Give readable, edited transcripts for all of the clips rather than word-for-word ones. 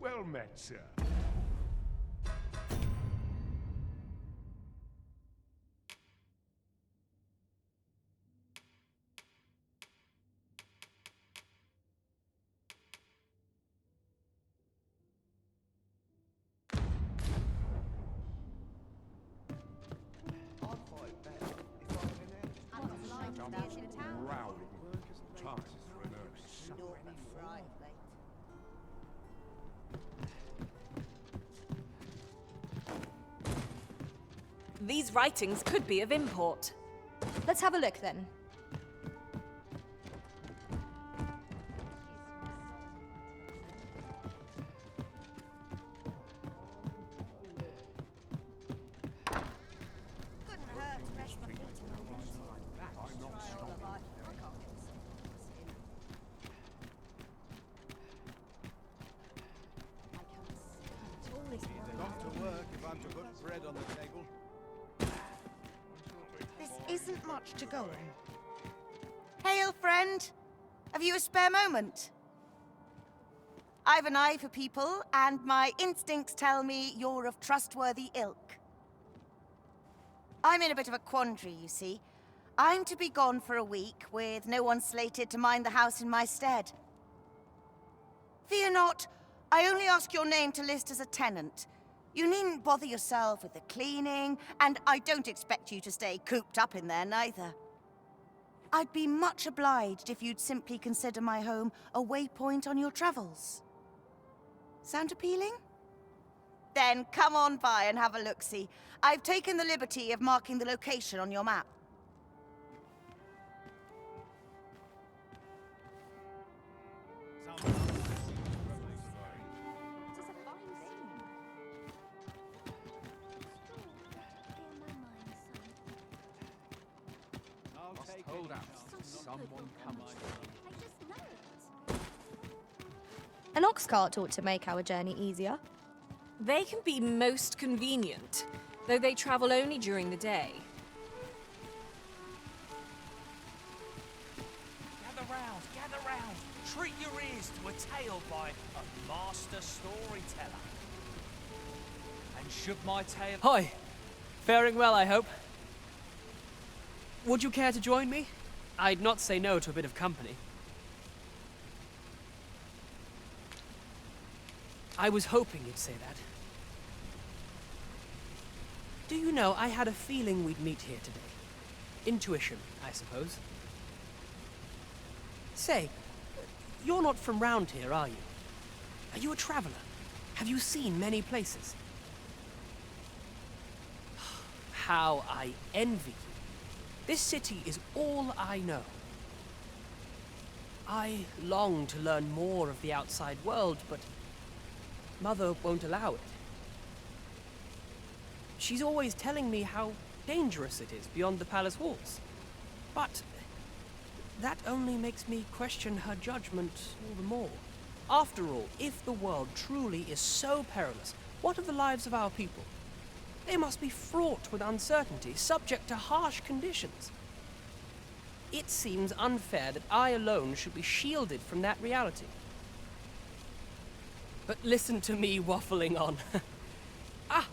Well met, sir. These writings could be of import. Let's have a look then. Got to work if I'm to put bread on the table. This isn't much to go on. Hail, friend. Have you a spare moment? I've an eye for people, and my instincts tell me you're of trustworthy ilk. I'm in a bit of a quandary, you see. I'm to be gone for a week, with no one slated to mind the house in my stead. Fear not, I only ask your name to list as a tenant. You needn't bother yourself with the cleaning, and I don't expect you to stay cooped up in there, neither. I'd be much obliged if you'd simply consider my home a waypoint on your travels. Sound appealing? Then come on by and have a look-see. I've taken the liberty of marking the location on your map. Hold out. Someone comes. An ox cart ought to make our journey easier. They can be most convenient, though they travel only during the day. Gather round. Treat your ears to a tale by a master storyteller. And should my tale... Hi. Faring well, I hope. Would you care to join me? I'd not say no to a bit of company. I was hoping you'd say that. Do you know, I had a feeling we'd meet here today. Intuition, I suppose. Say, you're not from round here, are you? Are you a traveler? Have you seen many places? How I envy you. This city is all I know. I long to learn more of the outside world, but Mother won't allow it. She's always telling me how dangerous it is beyond the palace walls. But that only makes me question her judgment all the more. After all, if the world truly is so perilous, what of the lives of our people? They must be fraught with uncertainty, subject to harsh conditions. It seems unfair that I alone should be shielded from that reality. But listen to me waffling on. Ah,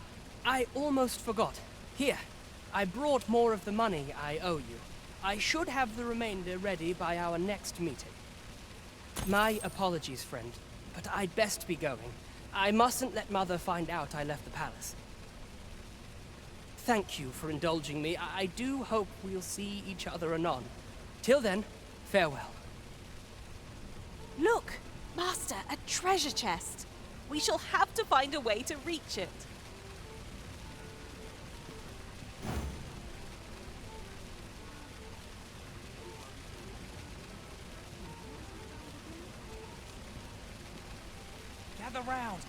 I almost forgot. Here, I brought more of the money I owe you. I should have the remainder ready by our next meeting. My apologies, friend, but I'd best be going. I mustn't let Mother find out I left the palace. Thank you for indulging me. I do hope we'll see each other anon. Till then, farewell. Look, Master, a treasure chest. We shall have to find a way to reach it.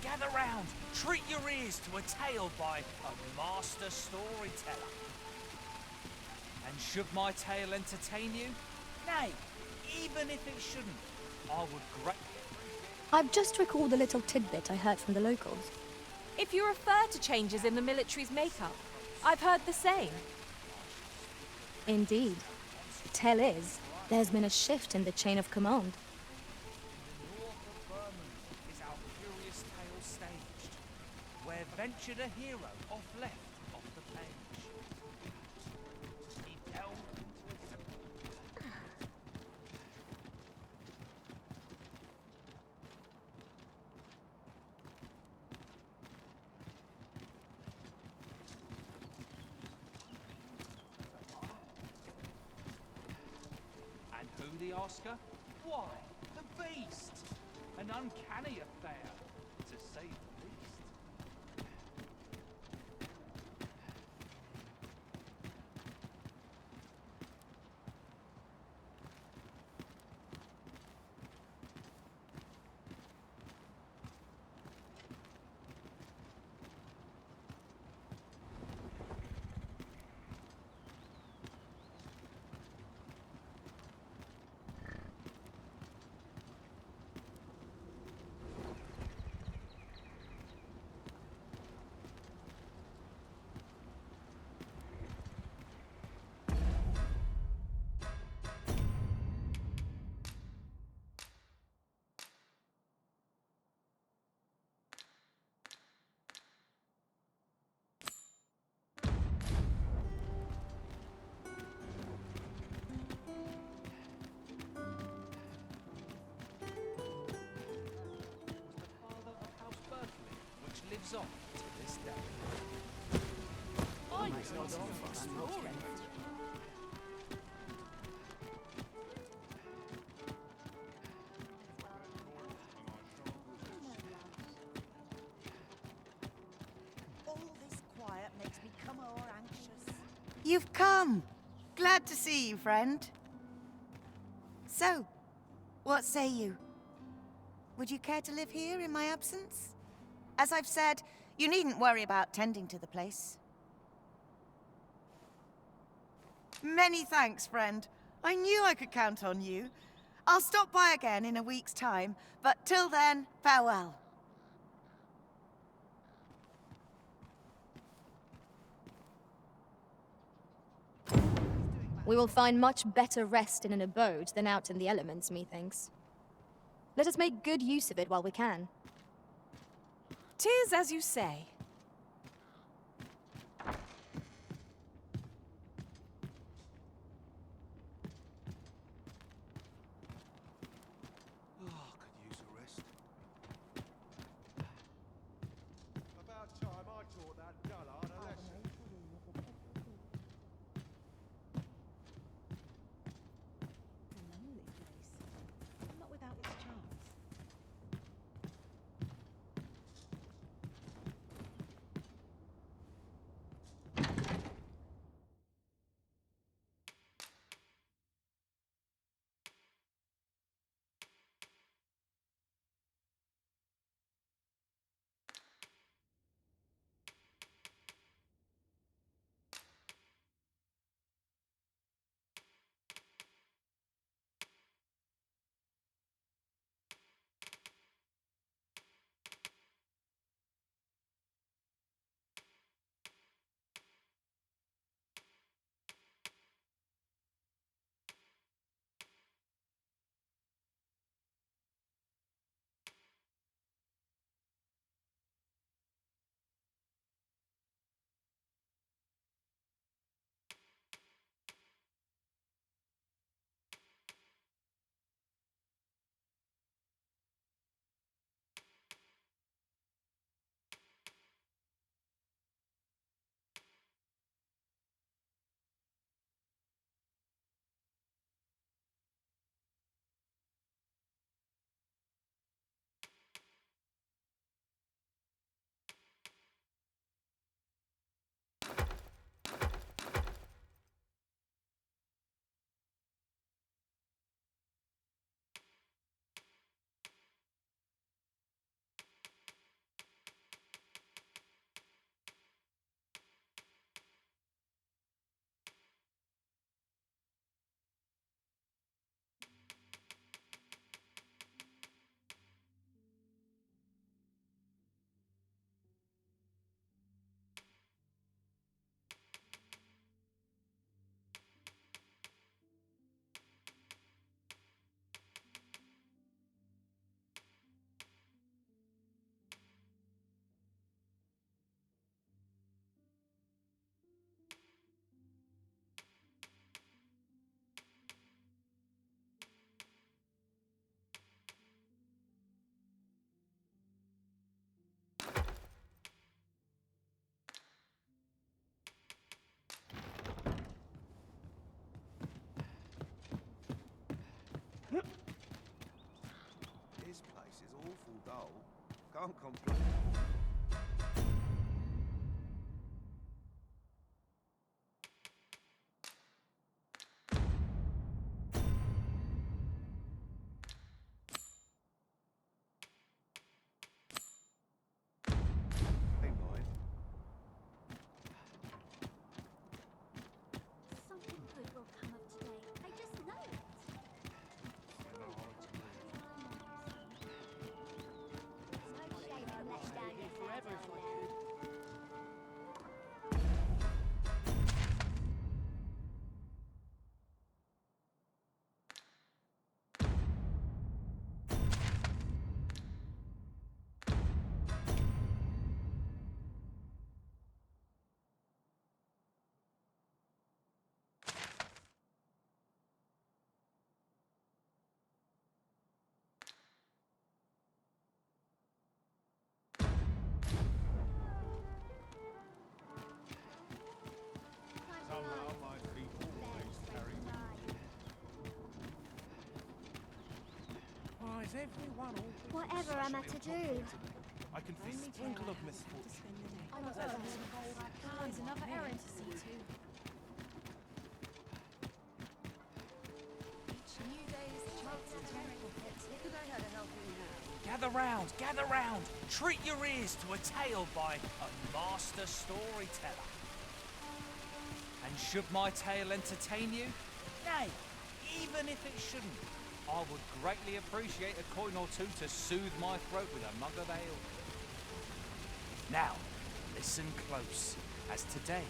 Gather round. Treat your ears to a tale by a master storyteller. And should my tale entertain you? Nay, even if it shouldn't, I would greatly... I've just recalled a little tidbit I heard from the locals. If you refer to changes in the military's makeup, I've heard the same. Indeed. The tell is, there's been a shift in the chain of command. North of Berman is our curious tale Ventured a hero off left off the page. He delved into And who the Oscar? Why, the Beast! An uncanny affair, to say the least. Lives on to this day. All this quiet makes me come o'er anxious. You've come. Glad to see you, friend. So, what say you? Would you care to live here in my absence? As I've said, you needn't worry about tending to the place. Many thanks, friend. I knew I could count on you. I'll stop by again in a week's time, but till then, farewell. We will find much better rest in an abode than out in the elements, methinks. Let us make good use of it while we can. 'Tis as you say. Oh, could use a rest. About time I taught that dullard a lesson. Not without its charms. Can't complain. Hey, mind. Something good will come of today. I just know it. No shame in letting down your hair down there. Somehow my feet always carry me. Why is everyone always Whatever am I to do? I can feel a sprinkle of misfortune. There's another errand to see to. Each new day is a chance to terrible hits. Could I have a helping hand? Gather round! Treat your ears to a tale by a master storyteller. And should my tale entertain you? Nay, even if it shouldn't, I would greatly appreciate a coin or two to soothe my throat with a mug of ale. Now, listen close, as today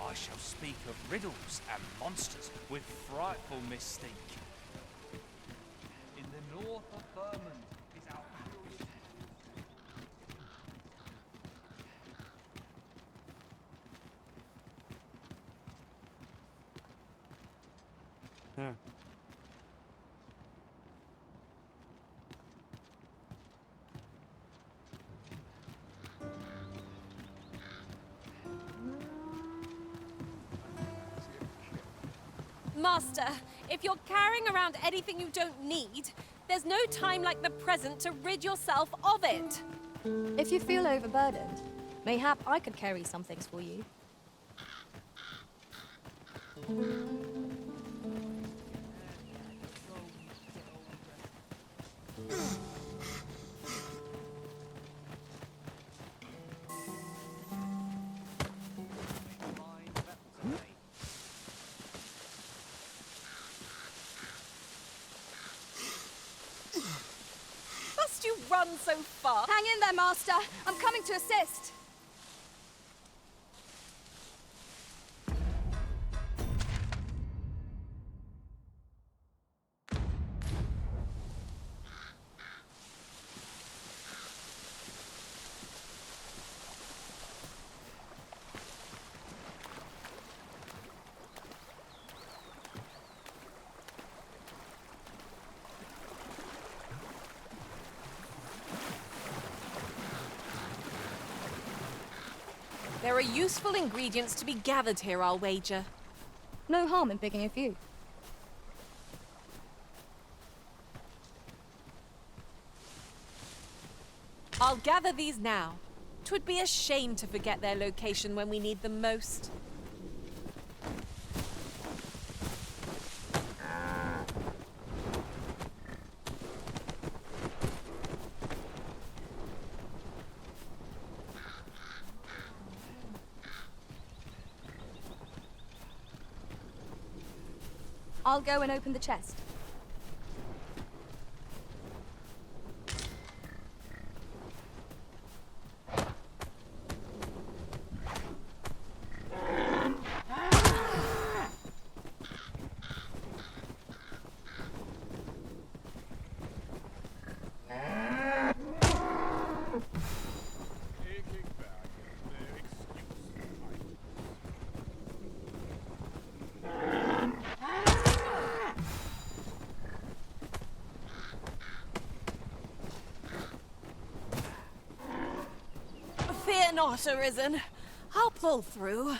I shall speak of riddles and monsters with frightful mystique. In the north of Vermont is our curious... Master, if you're carrying around anything you don't need, there's no time like the present to rid yourself of it. If you feel overburdened, mayhap I could carry some things for you. Must you run so far? Hang in there, Master! I'm coming to assist! There are useful ingredients to be gathered here, I'll wager. No harm in picking a few. I'll gather these now. 'Twould be a shame to forget their location when we need them most. I'll go and open the chest. Taking back their excuses. Fear not, Arisen. I'll pull through.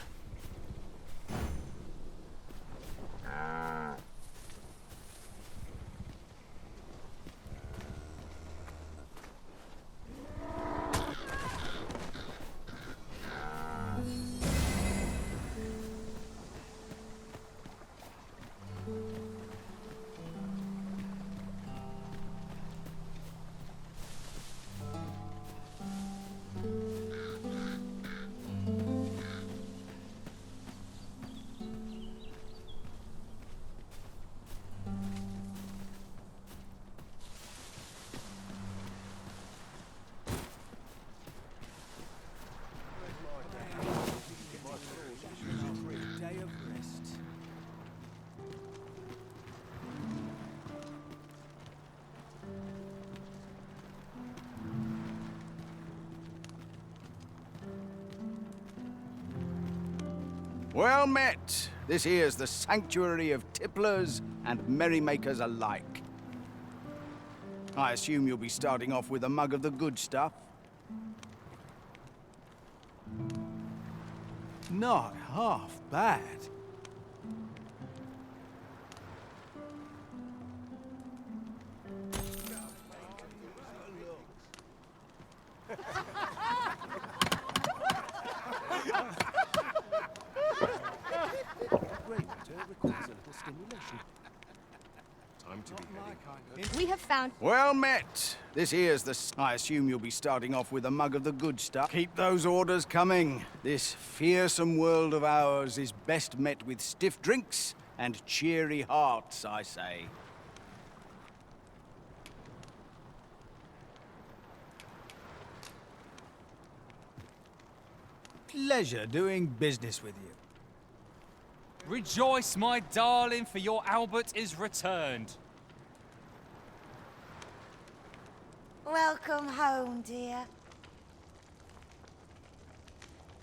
Well met. This here's the sanctuary of tipplers and merrymakers alike. I assume you'll be starting off with a mug of the good stuff? Not half bad. We have found... Well met. This here's the... I assume you'll be starting off with a mug of the good stuff. Keep those orders coming. This fearsome world of ours is best met with stiff drinks and cheery hearts, I say. Pleasure doing business with you. Rejoice, my darling, for your Albert is returned. Welcome home, dear.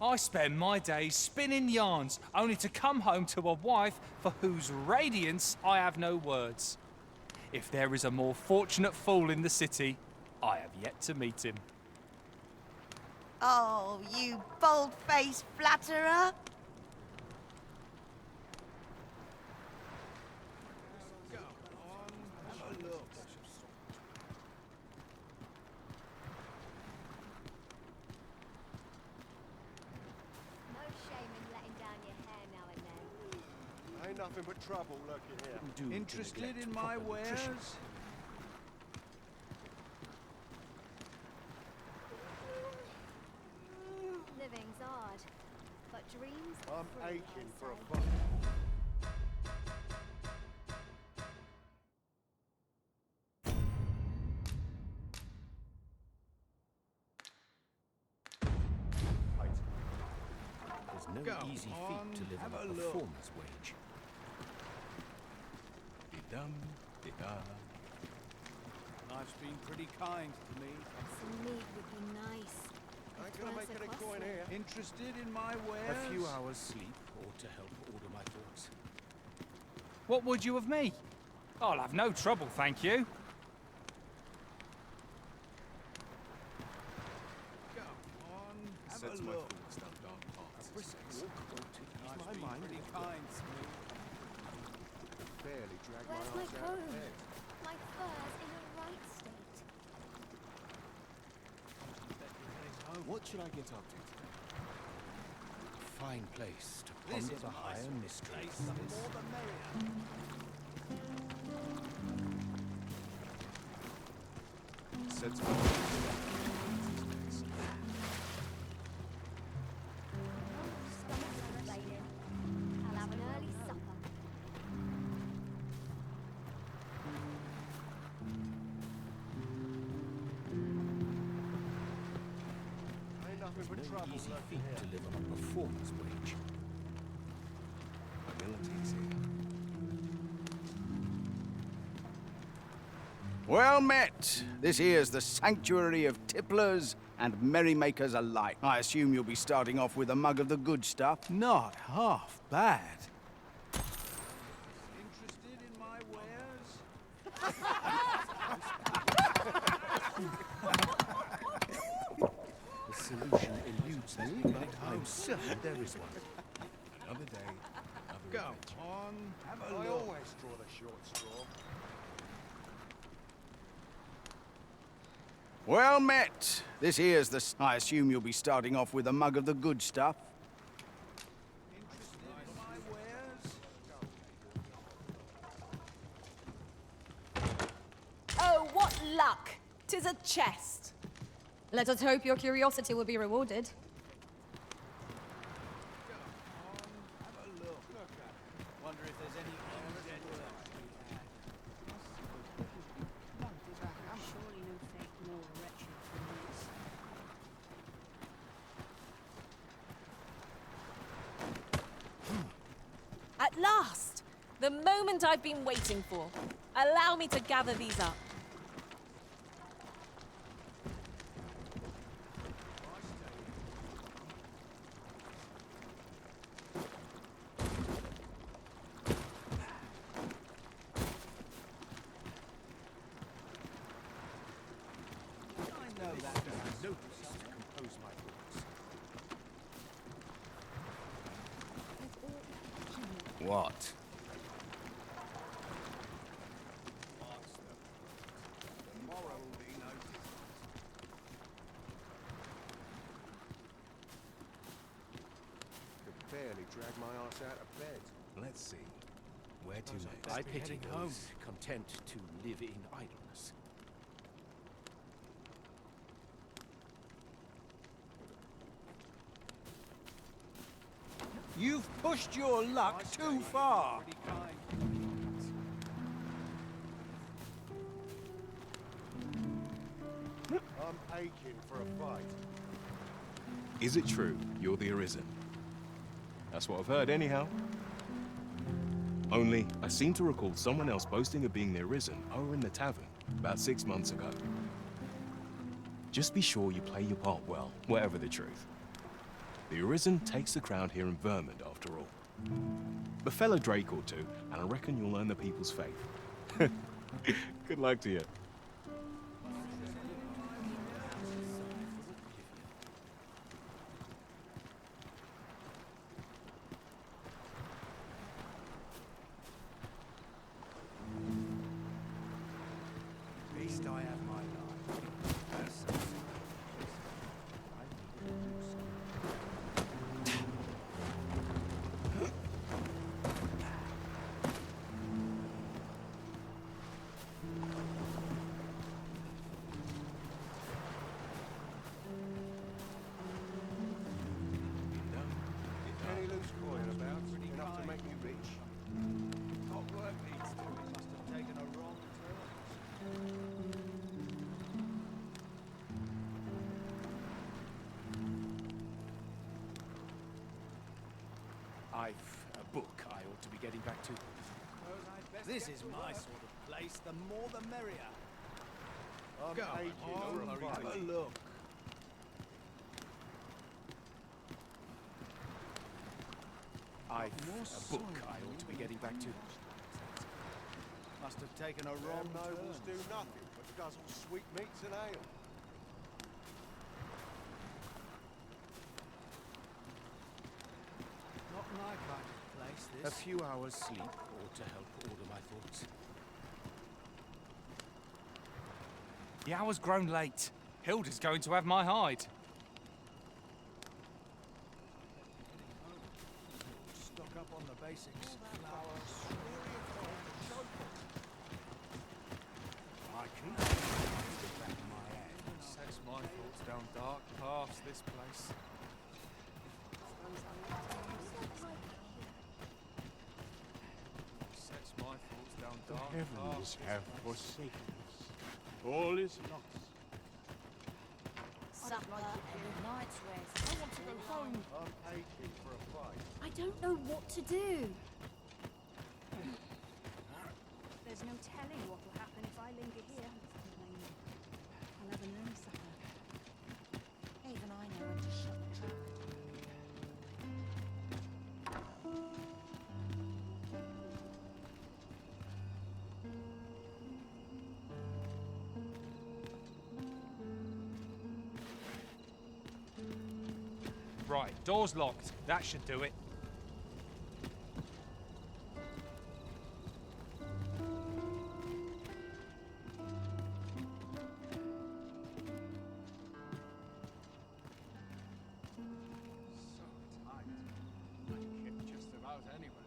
I spend my days spinning yarns, only to come home to a wife for whose radiance I have no words. If there is a more fortunate fool in the city, I have yet to meet him. Oh, you bold-faced flatterer. No shame in letting down your hair now and then. Ain't nothing but trouble lurking here. Interested in my wares? Living's hard, but dreams are I'm free, aching I for a say. fight. There's no easy feat to live on a performer's wage. Life's been pretty kind to me. Some meat would be nice. Ain't gonna make any coin here. Interested in my wares? A few hours sleep ought to help order my thoughts. What would you of me? I'll have no trouble, thank you. Go on, have Sets a my look. thoughts down dark paths. Life's my been mind pretty is kind to me. Barely dragged my Where's my arse out of comb? bed. My fur's in a right state. What should I get up to today? Fine place to ponder the higher mysteries. The more the merrier. Sets my Stomach's complaining. I'll have an early supper. Ain't nothing but no trouble easy lurking feat here. to live on a performer's wage. Abilities here. Well met. This here's the sanctuary of tipplers and merrymakers alike. I assume you'll be starting off with a mug of the good stuff. Not half bad. Interested in my wares? The solution eludes me, but I'm certain there is one. Another day, another Go adventure. on, have a I look. always draw the short straw. Well met. This here's the... I assume you'll be starting off with a mug of the good stuff. Interested in my wares? Oh, what luck! 'Tis a chest. Let us hope your curiosity will be rewarded. Have a look. Wonder if there's any undead Surely no fate more wretched than this. At last! The moment I've been waiting for. Allow me to gather these up. What? Could barely drag my ass out of bed. Let's see. Where to next? I pity those content to live in idleness. You've pushed your luck too far. I'm aching for a fight. Is it true you're the Arisen? That's what I've heard anyhow. Only, I seem to recall someone else boasting of being the Arisen over in the tavern about 6 months ago. Just be sure you play your part well, whatever the truth. The Arisen takes the crown here in Vermont, after all. Befell a Drake or two, and I reckon you'll earn the people's faith. Good luck to you. Least I have my life. Any loose coin about? Enough to make me rich? Hot work needs doing. Must have taken a wrong turn. I've a book I ought to be getting back to. This is my sort of place. The more the merrier. I'm Go aching on, for a have fight. a look. I've a book I ought to be getting back to. Must have taken a Them wrong nobles turn. do nothing but guzzle sweetmeats and ale. Not my kind of place, A this. few hours sleep ought to help order my thoughts. The hour's grown late. Hilda's going to have my hide. Stock up on the basics. I keep it back in my head. Sets my thoughts down dark paths, this place. Sets my thoughts down dark paths. have forsaken us. All is lost. Supper and a night's rest. I want to go home. I'm aching for a fight. I don't know what to do. There's no telling what will happen if I linger here. I'll have an early supper. Even I know when to shut the trap. Right, door's locked. That should do it. So tight. I can get just about anywhere.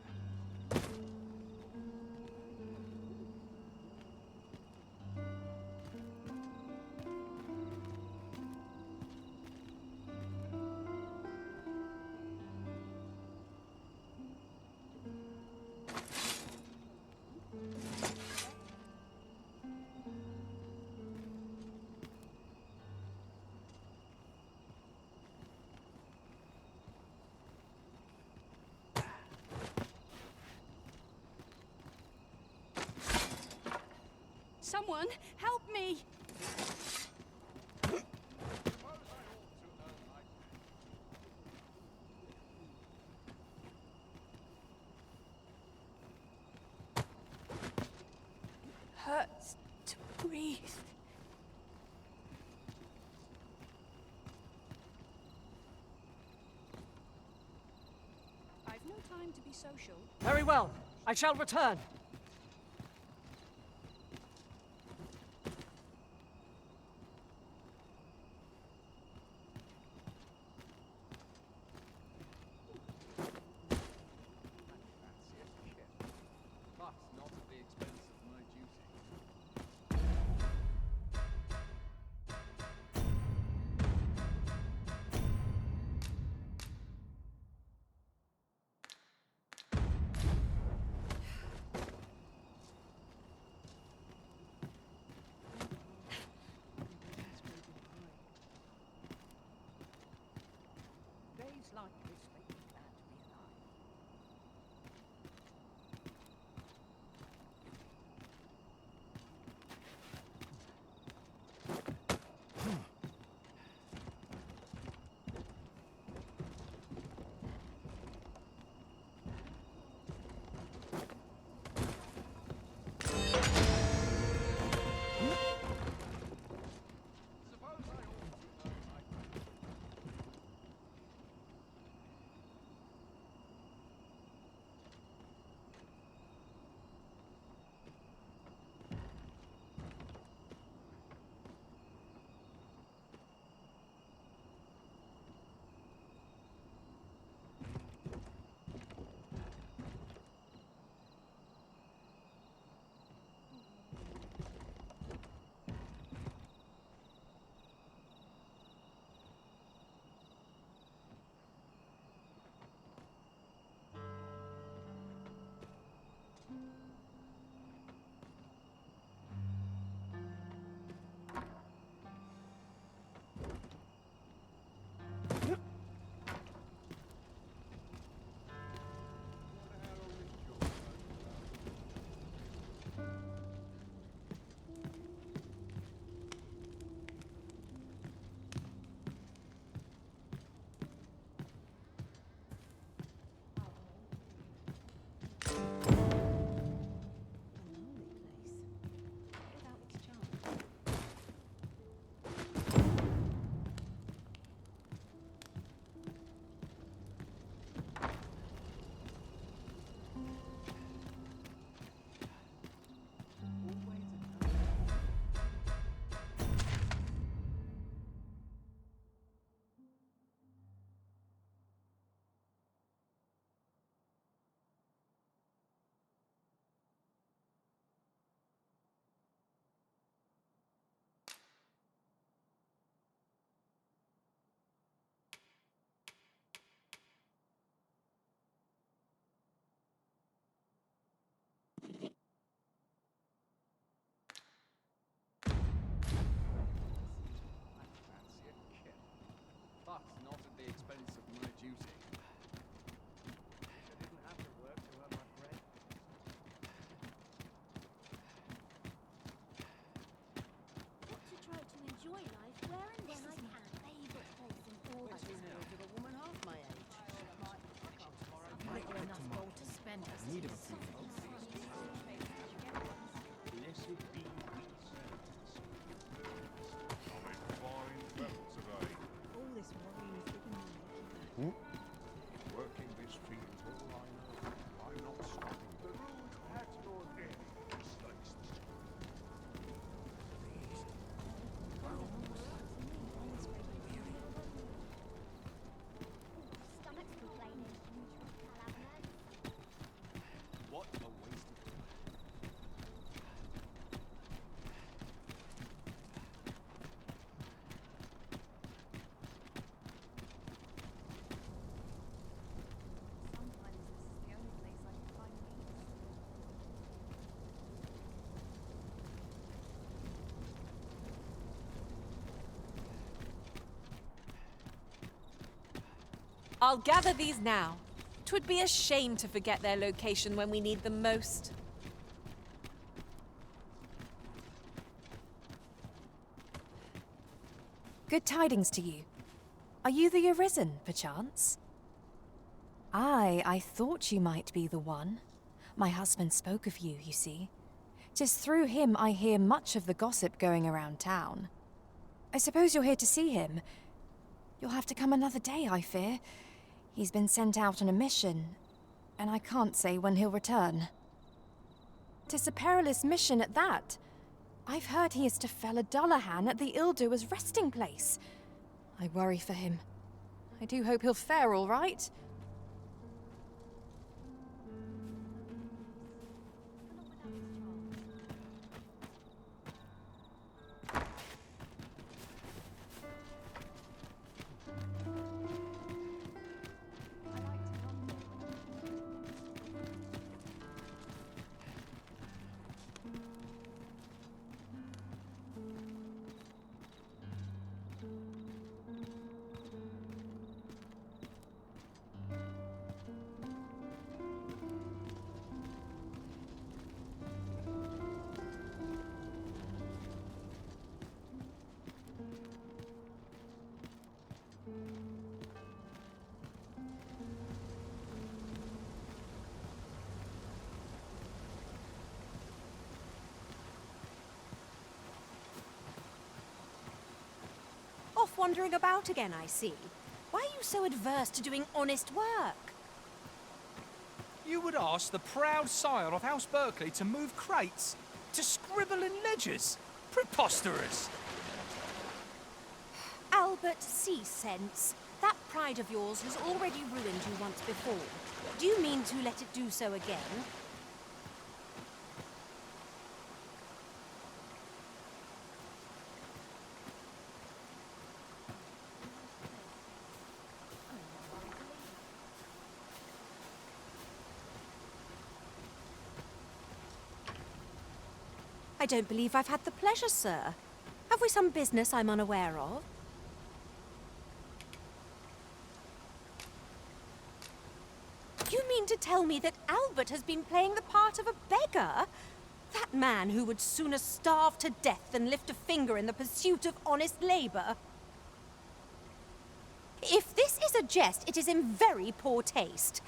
Someone, help me! Hurts to breathe. I've no time to be social. Very well. I shall return. But not at the expense of my duty. Days like this make me glad to be alive. But not at the expense of my duty. I didn't have to work to earn my bread. Want to try to enjoy life where and when I can. Favorite place in all That's the spirit of a woman half my age. Might be enough gold to spend. Need of a few folks. Blessed be we servants. I'm in fine weather today. All this worrying is giving me a lucky back. Working this field all I know. I'm not stopping. The road at your end sliced. Stomach's complaining. I'll have an egg. What a waste of time. Sometimes this is the only place I can find peace. I'll gather these now. 'Twould be a shame to forget their location when we need them most. Good tidings to you. Are you the Arisen, perchance? Aye, I thought you might be the one. My husband spoke of you, you see. 'Tis through him I hear much of the gossip going around town. I suppose you're here to see him. You'll have to come another day, I fear. He's been sent out on a mission. and I can't say when he'll return. 'Tis a perilous mission at that. I've heard he is to fell a Dullahan at the Ildua's resting place. I worry for him. I do hope he'll fare all right. Off wandering about again, I see. Why are you so adverse to doing honest work? You would ask the proud sire of House Berkeley to move crates? To scribble in ledgers? Preposterous! Albert, cease sense. That pride of yours has already ruined you once before. Do you mean to let it do so again? I don't believe I've had the pleasure, sir. Have we some business I'm unaware of? You mean to tell me that Albert has been playing the part of a beggar? That man who would sooner starve to death than lift a finger in the pursuit of honest labor? If this is a jest, it is in very poor taste.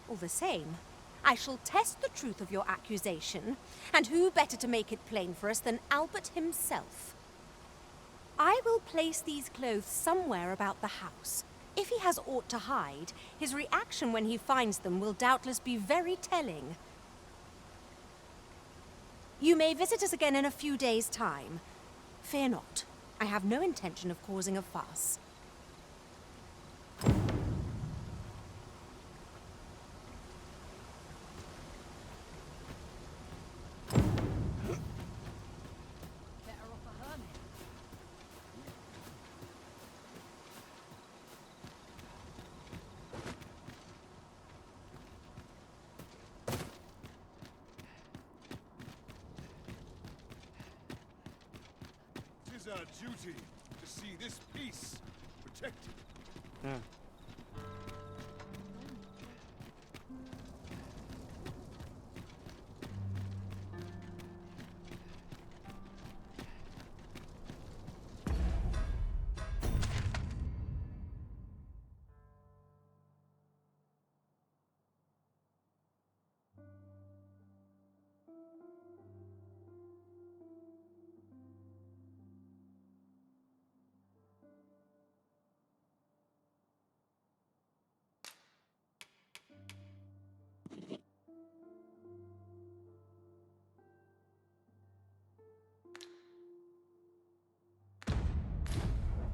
All the same, I shall test the truth of your accusation, and who better to make it plain for us than Albert himself? I will place these clothes somewhere about the house. If he has aught to hide, his reaction when he finds them will doubtless be very telling. You may visit us again in a few days' time. Fear not, I have no intention of causing a fuss. It is our duty to see this peace protected.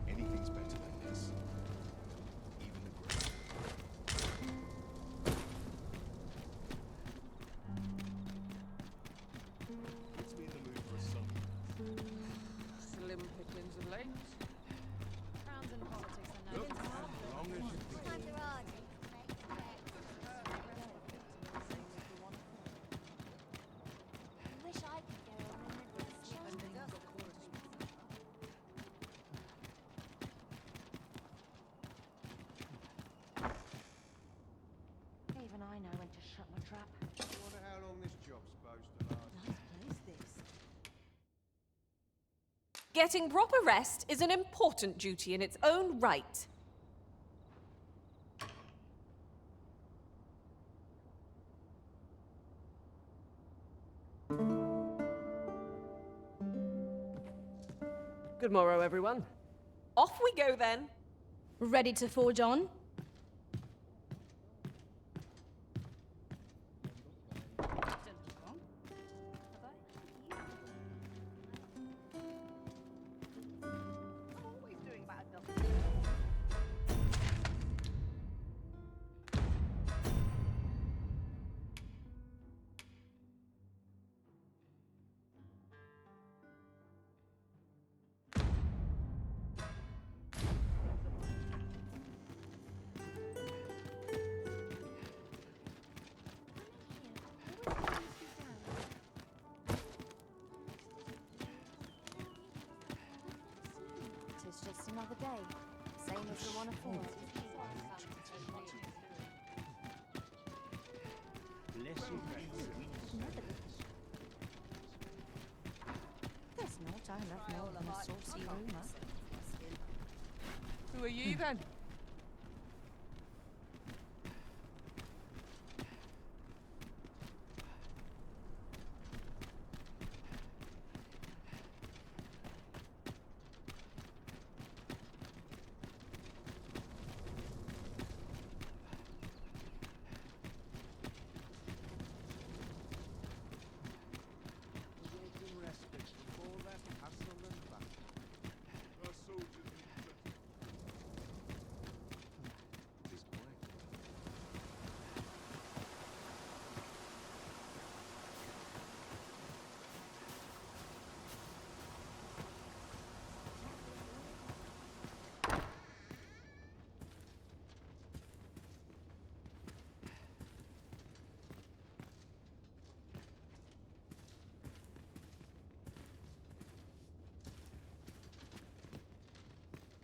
Anything's better than this. Even the grave. Gets me in the mood for a song. Slim pickings of late. Crowns and politics are no Look, as long as you think Time to ride. I wish I could go on in the dust. Even I know when to shut my trap. Wonder how long this job's supposed to last. Nice place, this. Getting proper rest is an important duty in its own right. Good morrow, everyone. Off we go then. Ready to forge on? day, same as the one afore. There's not, I love more than a saucy rumour. Who are you then?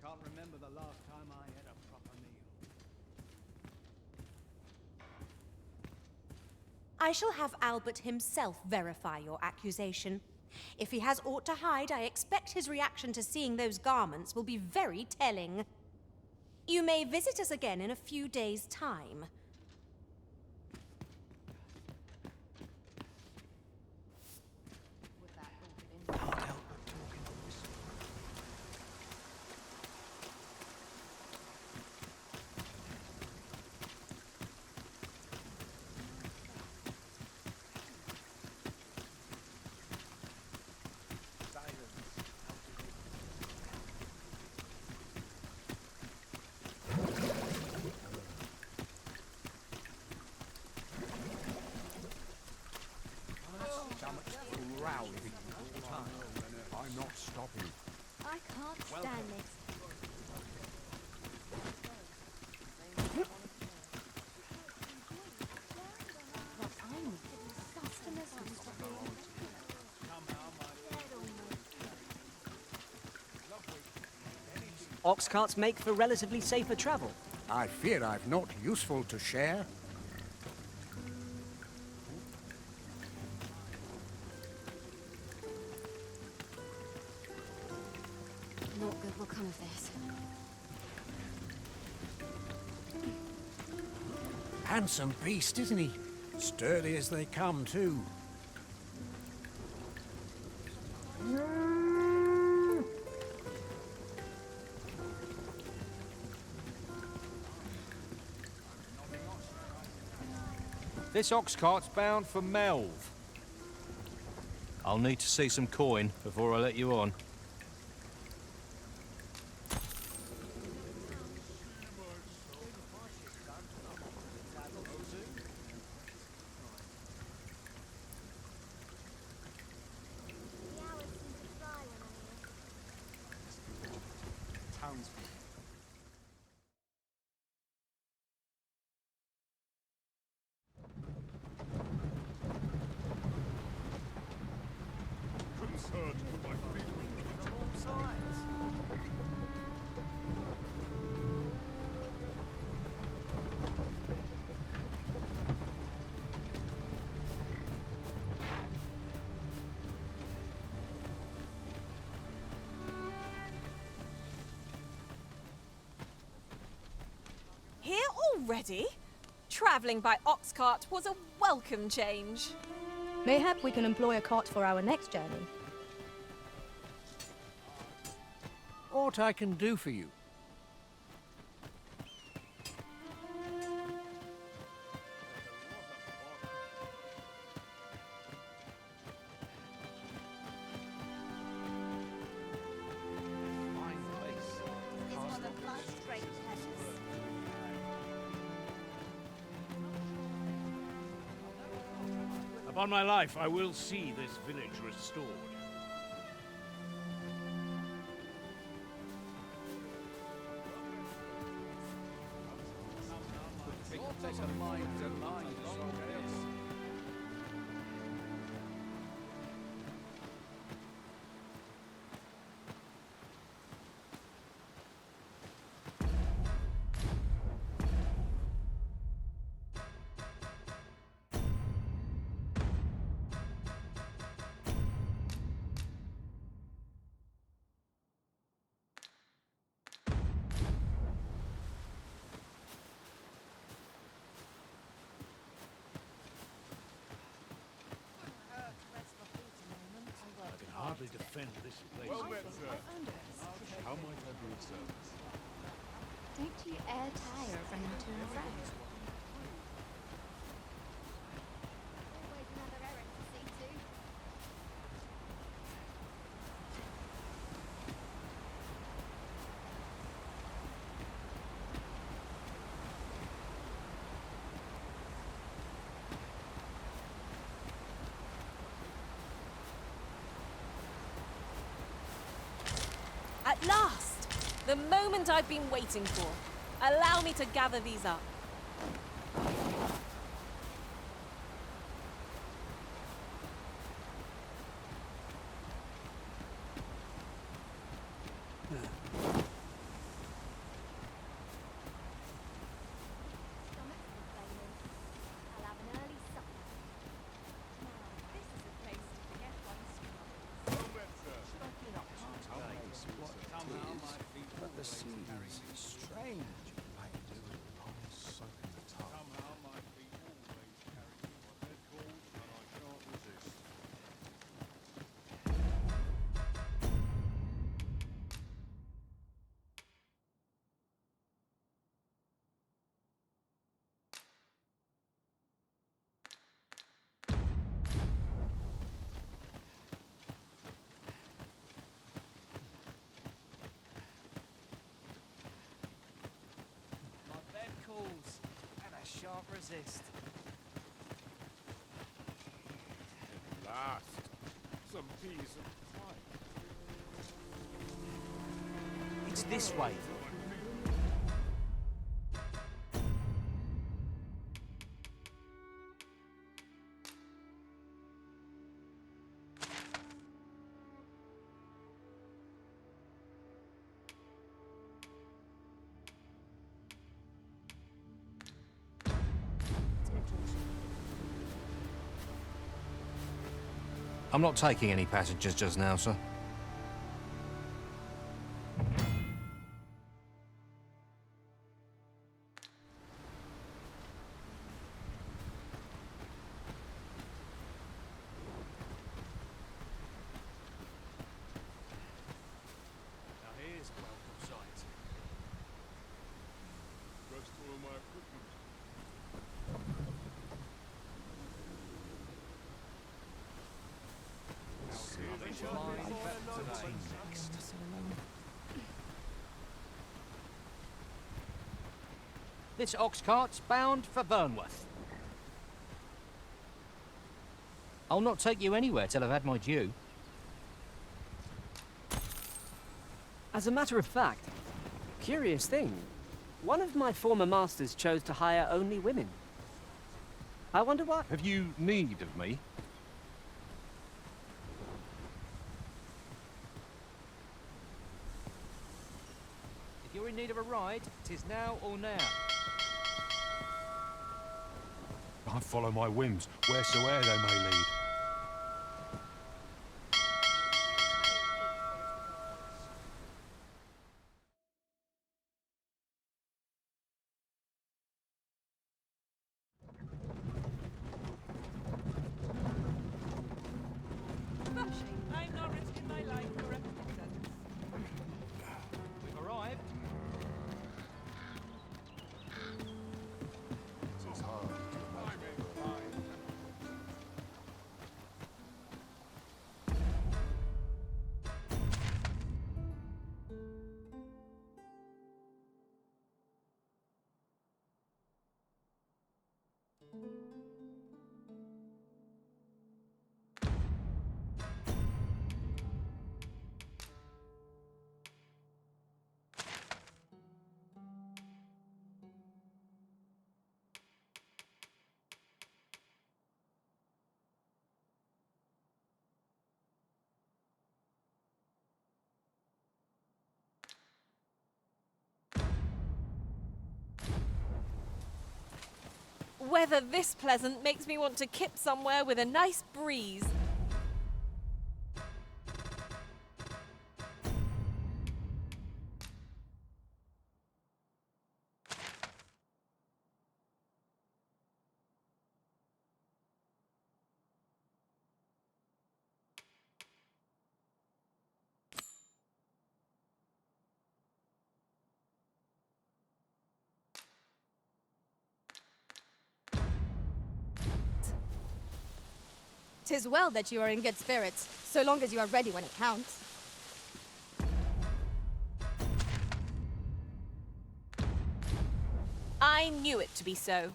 Can't remember the last time I had a proper meal. I shall have Albert himself verify your accusation. If he has aught to hide, I expect his reaction to seeing those garments will be very telling. You may visit us again in a few days' time. I'm not stopping. I can't stand this. Ox carts make for relatively safer travel. I fear I've not useful to share. Naught good will come of this. Handsome beast, isn't he? Sturdy as they come, too. This ox cart's bound for Melv. I'll need to see some coin before I let you on. The hours seem to fly when I'm here. Here already? Travelling by ox cart was a welcome change. Mayhap we can employ a cart for our next journey. Aught I can do for you? Upon my life, I will see this village restored. defend this place. Well met, sir. How might I be of service? Don't you e'er tire of running to and fro? Always another errand to see to. At last! The moment I've been waiting for. Allow me to gather these up. Stomach's complaining. I'll have an early supper. Now, this is a place to forget one's troubles. Well met, sir. But the seas, strange. I do upon soaking the tongue. Somehow my feet always carry me what they're called, and I can't resist. My bed calls, and I shan't resist. At last, some peace and quiet. It's this way. I'm not taking any passengers just now, sir. Now here's a welcome sight. Rest all my equipment. This ox cart's bound for Burnworth. I'll not take you anywhere till I've had my due. As a matter of fact, curious thing, one of my former masters chose to hire only women. I wonder why. Have you need of me? If you're in need of a ride, 'tis now or now. I follow my whims, wheresoe'er they may lead. I'm not risking my life for repetition. We've arrived. It is hard to imagine. Weather this pleasant makes me want to kip somewhere with a nice breeze. 'Tis well that you are in good spirits, so long as you are ready when it counts. I knew it to be so.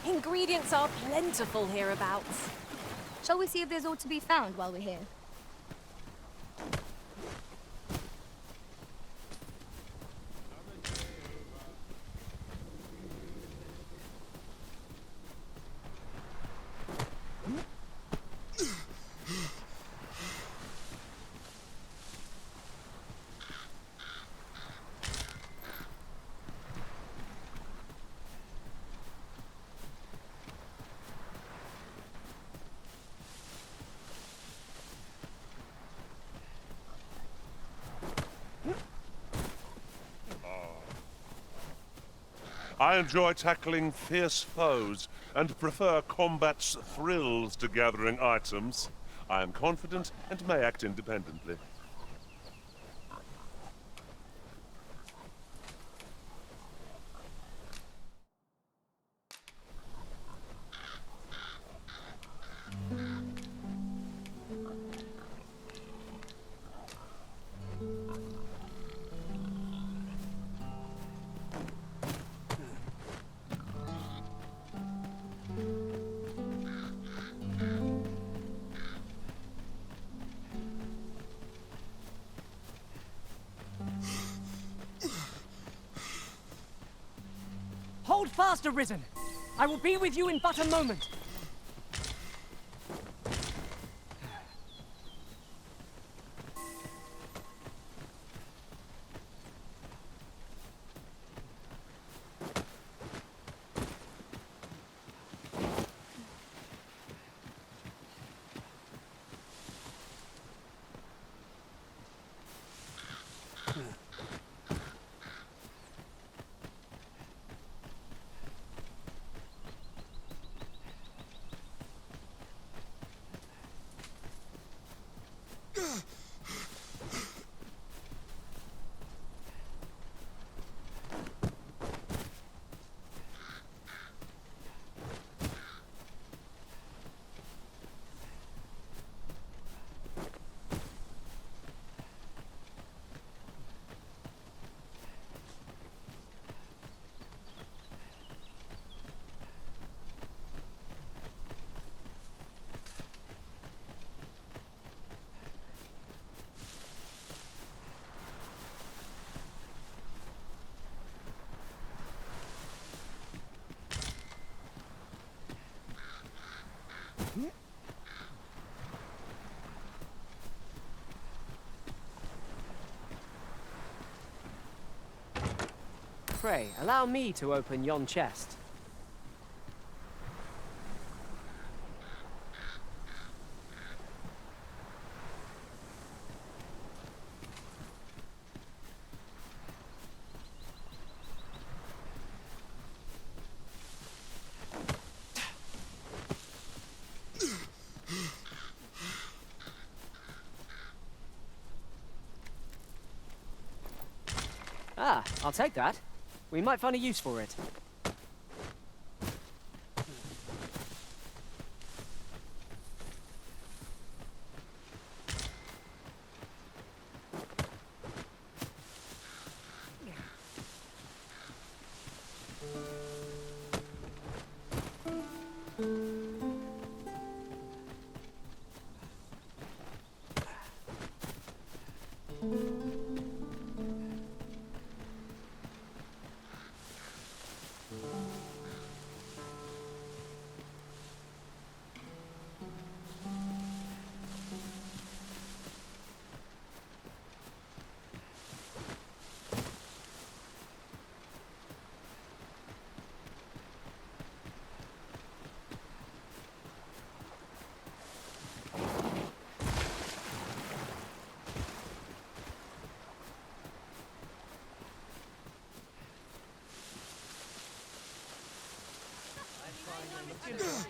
Ingredients are plentiful hereabouts. Shall we see if there's aught to be found while we're here? I enjoy tackling fierce foes and prefer combat's thrills to gathering items. I am confident and may act independently. Hold fast, Arisen! I will be with you in but a moment. Pray, allow me to open yon chest. Ah, I'll take that. We might find a use for it.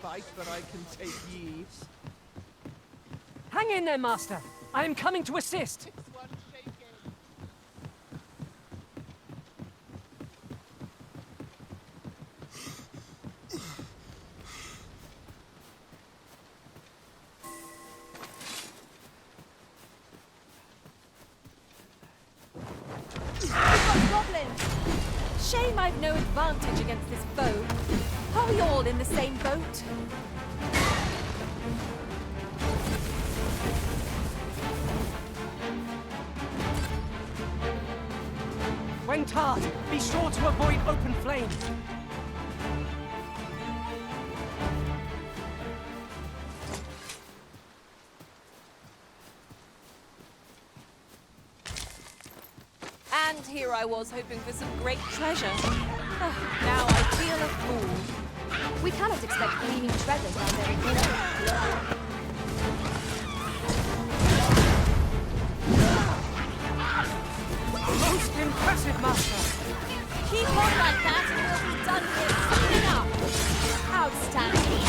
Fight, but I can take ye. Hang in there, Master! I am coming to assist! shame I've no advantage against this foe. Are we all in the same boat? Wengtard, be sure to avoid open flame. And here I was hoping for some great treasure. Now I feel a fool. We cannot expect gleaming treasures around every corner. Most impressive, Master. Keep on like that and we'll be done here soon enough. Outstanding.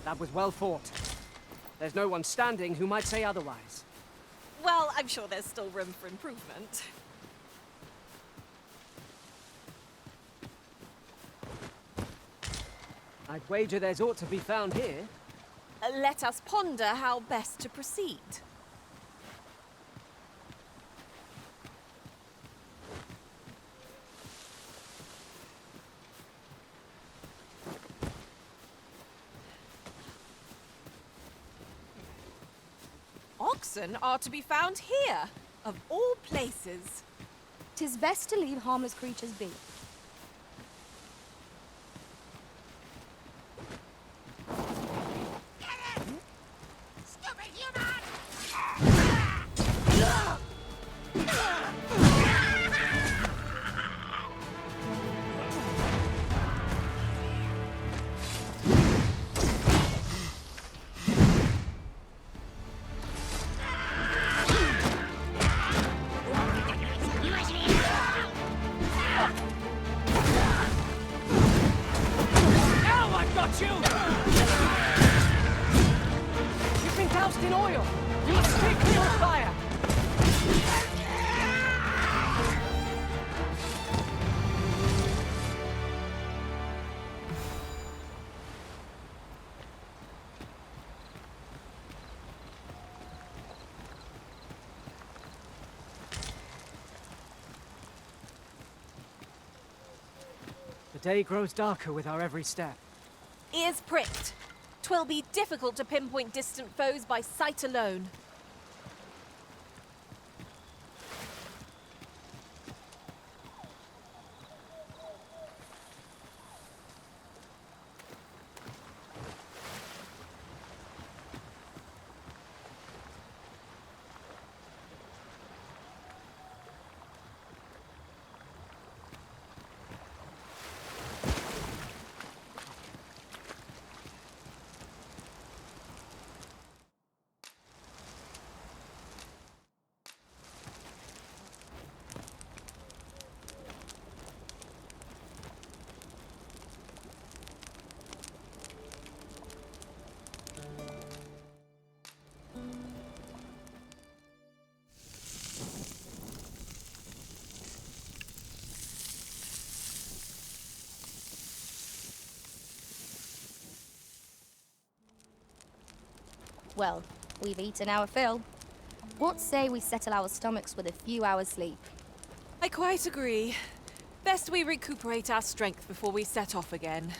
That was well fought. There's no one standing who might say otherwise. Well, I'm sure there's still room for improvement. I'd wager there's aught to be found here. Let us ponder how best to proceed. Oxen are to be found here, of all places. 'Tis best to leave harmless creatures be. You've been doused in oil! You must stay clear of fire! The day grows darker with our every step. Ears pricked. 'Twill be difficult to pinpoint distant foes by sight alone. Well, we've eaten our fill. What say we settle our stomachs with a few hours sleep? I quite agree. Best we recuperate our strength before we set off again.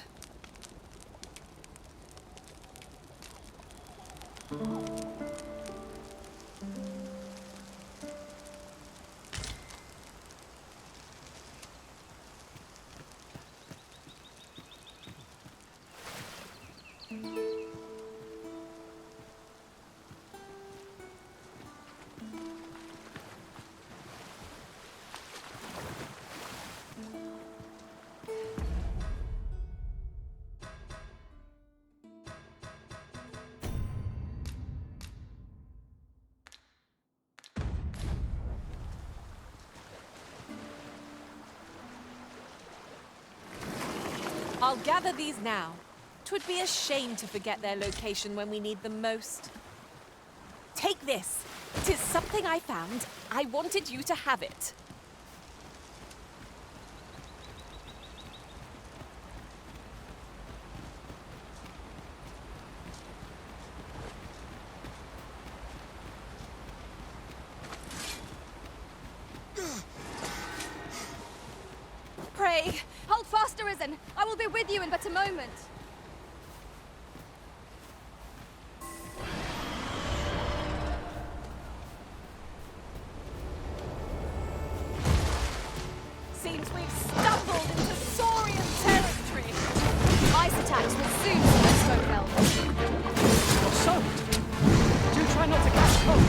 I'll gather these now. 'Twould be a shame to forget their location when we need them most. Take this. 'Tis something I found. I wanted you to have it. Pray, hold fast, Arisen. I will be with you in but a moment. Seems we've stumbled into Saurian territory. Ice attacks will soon see the smoke elves. You're soaked. Do try not to catch cold.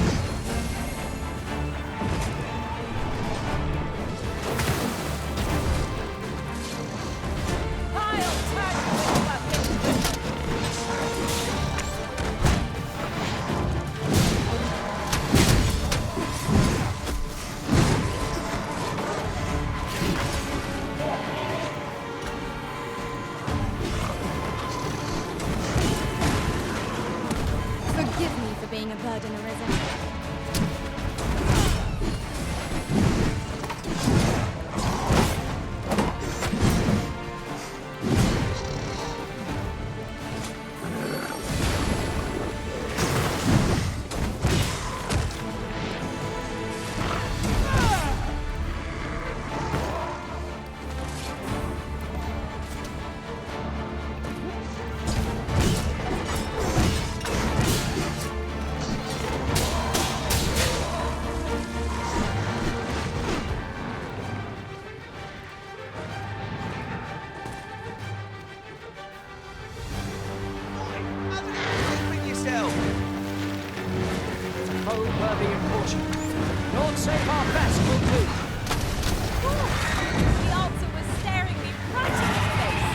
Forgive me for being a burden, Arisen. Worthy of caution. Lord save our best will do. The altar was staring me right in the face.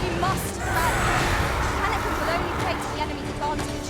We must rally. Panicking will only play to the enemy's advantage.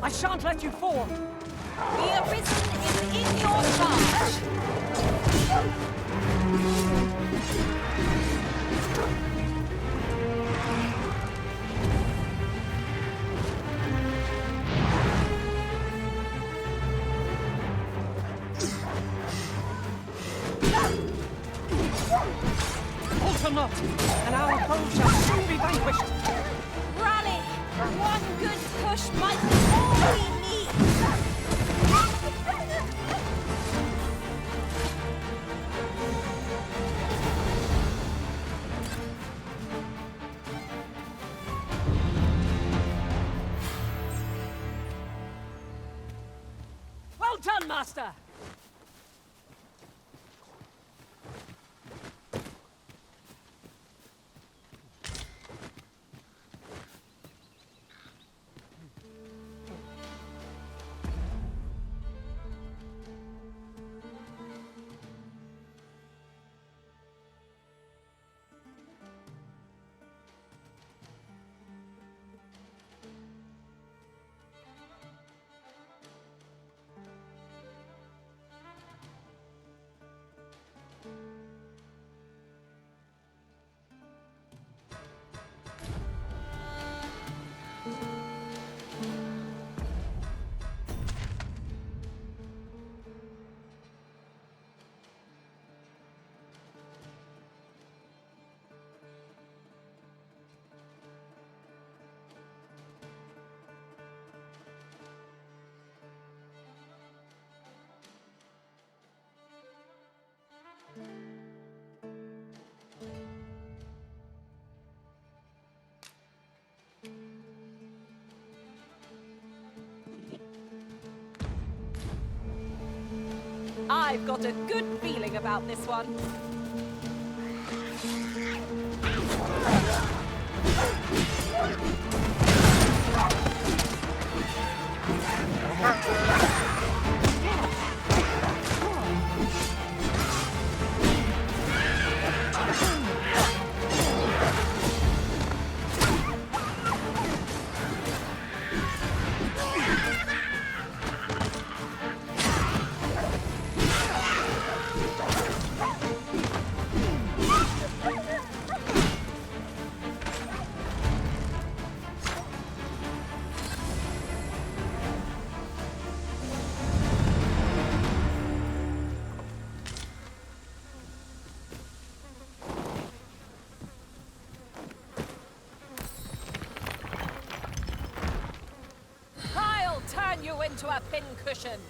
I shan't let you fall! The Arisen is in your charge! Alter not, and our foe shall soon be vanquished! Rally! One good push might be all we need! Well done, Master! I've got a good feeling about this one. Turn you into a pincushion.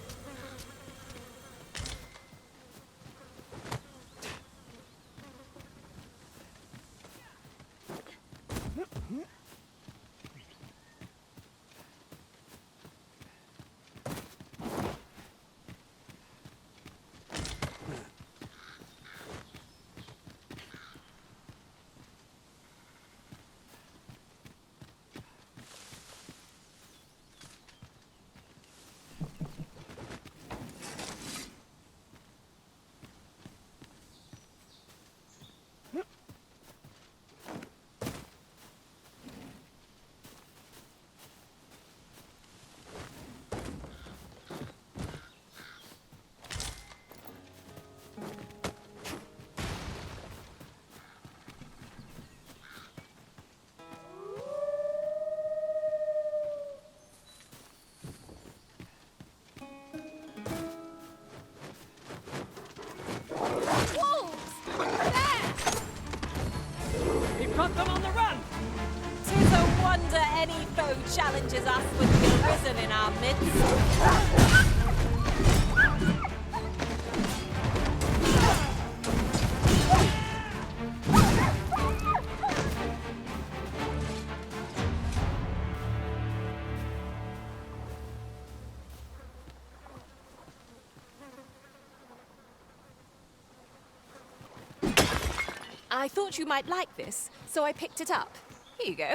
Challenges us with the Arisen in our midst. I thought you might like this, so I picked it up. Here you go.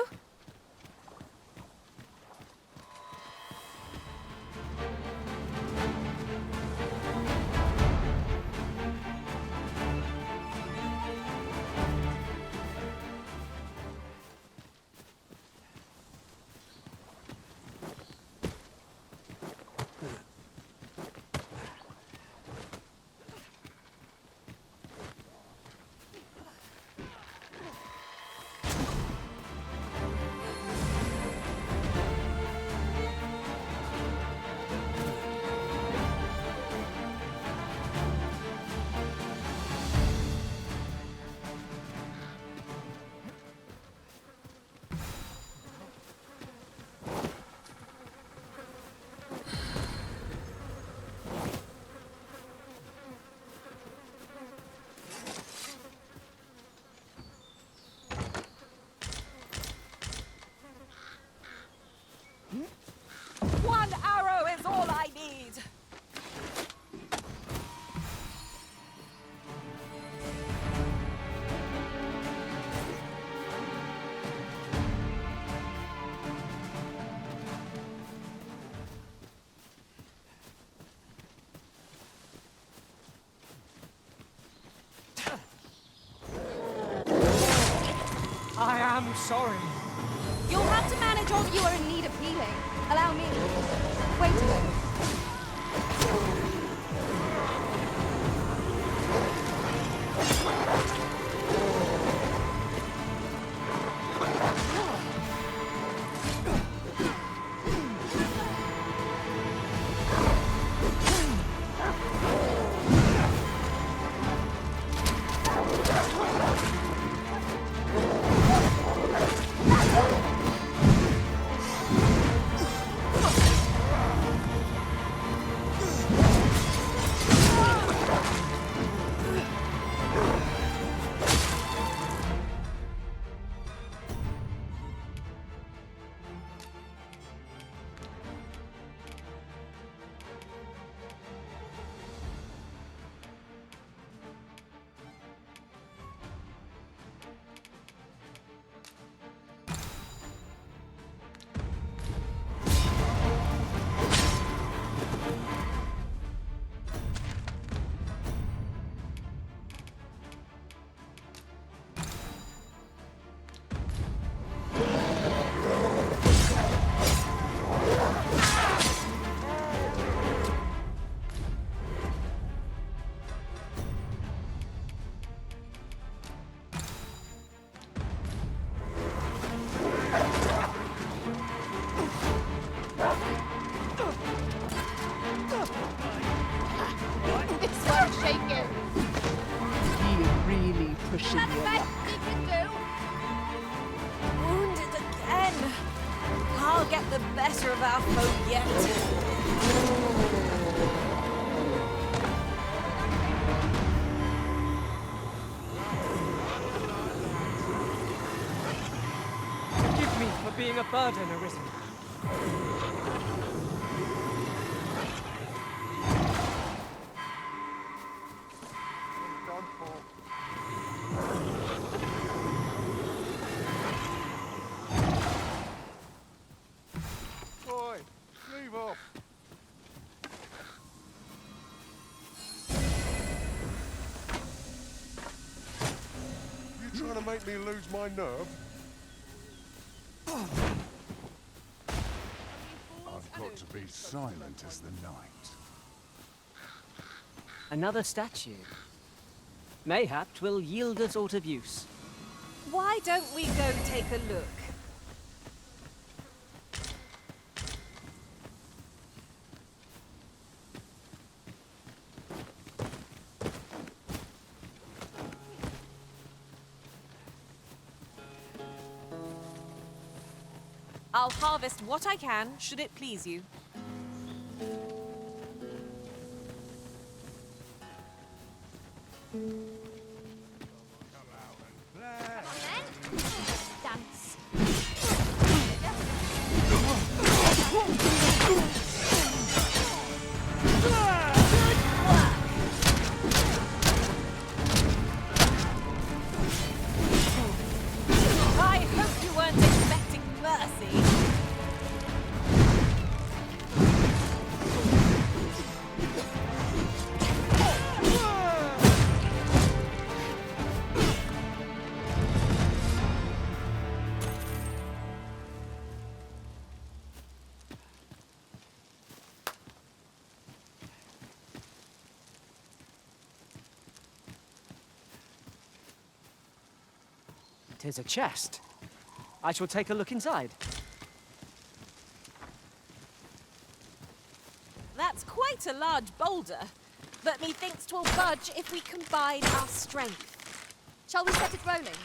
am sorry. You'll have to manage on. You are in need of healing. Allow me. Wait a moment. Wounded again. I'll get the better of our foe yet. Forgive me for being a burden, Arisen. Done for. Boy, leave off. You trying to make me lose my nerve? I've got to be silent as the night. Another statue. Mayhap 'twill yield us aught of use. Why don't we go take a look? I'll harvest what I can, should it please you. Dance. I hope you weren't expecting mercy. Tis a chest. I shall take a look inside. That's quite a large boulder, but methinks 'twill budge if we combine our strength. Shall we set it rolling?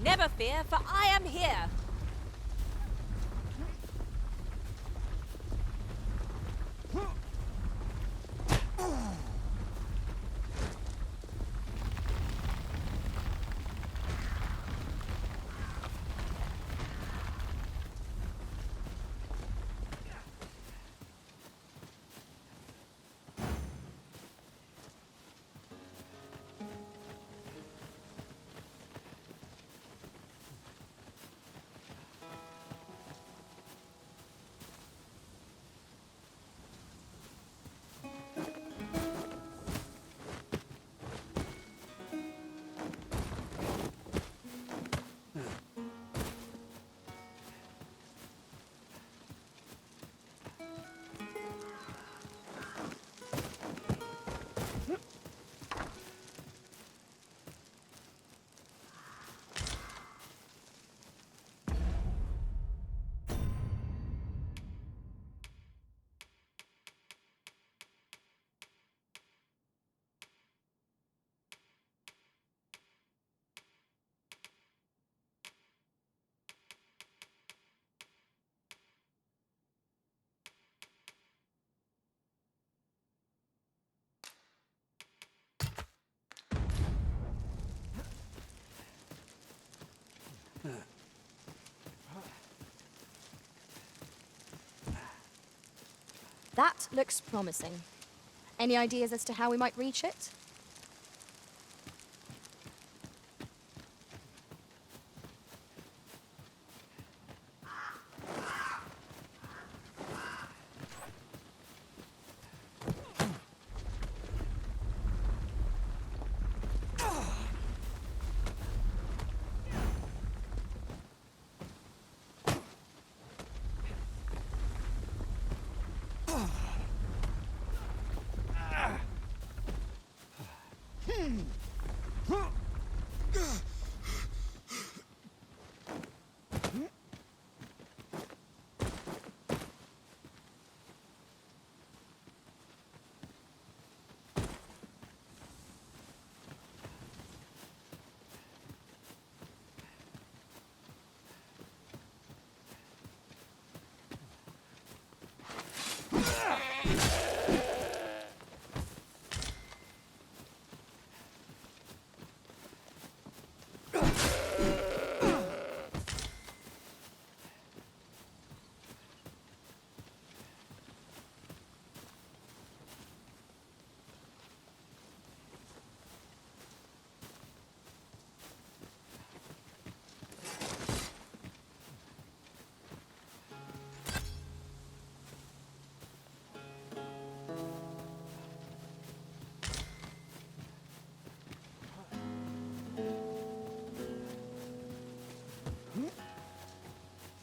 Never fear, for I am here. That looks promising. Any ideas as to how we might reach it?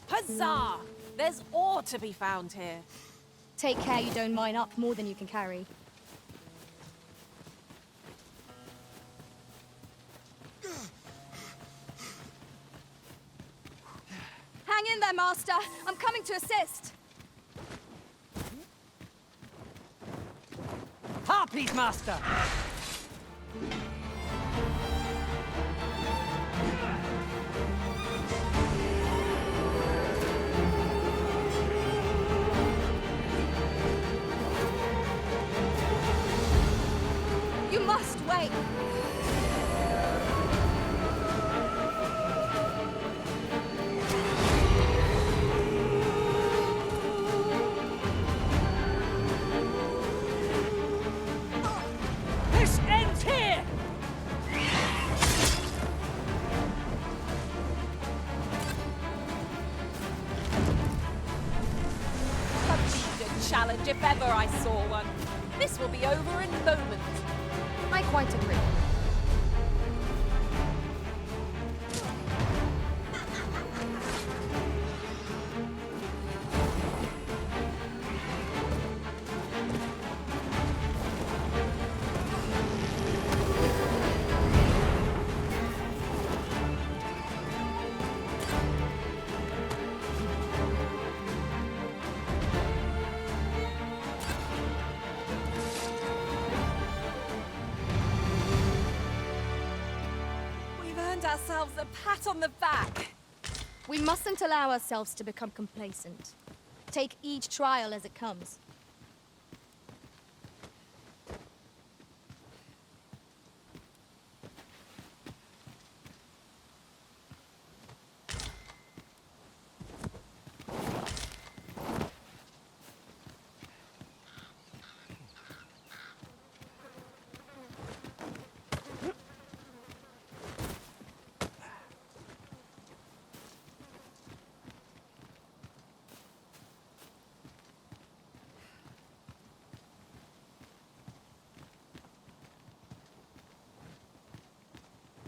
Huzzah! There's ore to be found here. Take care you don't mine up more than you can carry. Hang in there, Master. I'm coming to assist. Harpies, Master! You must wait. This ends here! A good challenge if ever I saw one. This will be over in moments. I quite agree. Ourselves a pat on the back. We mustn't allow ourselves to become complacent. Take each trial as it comes.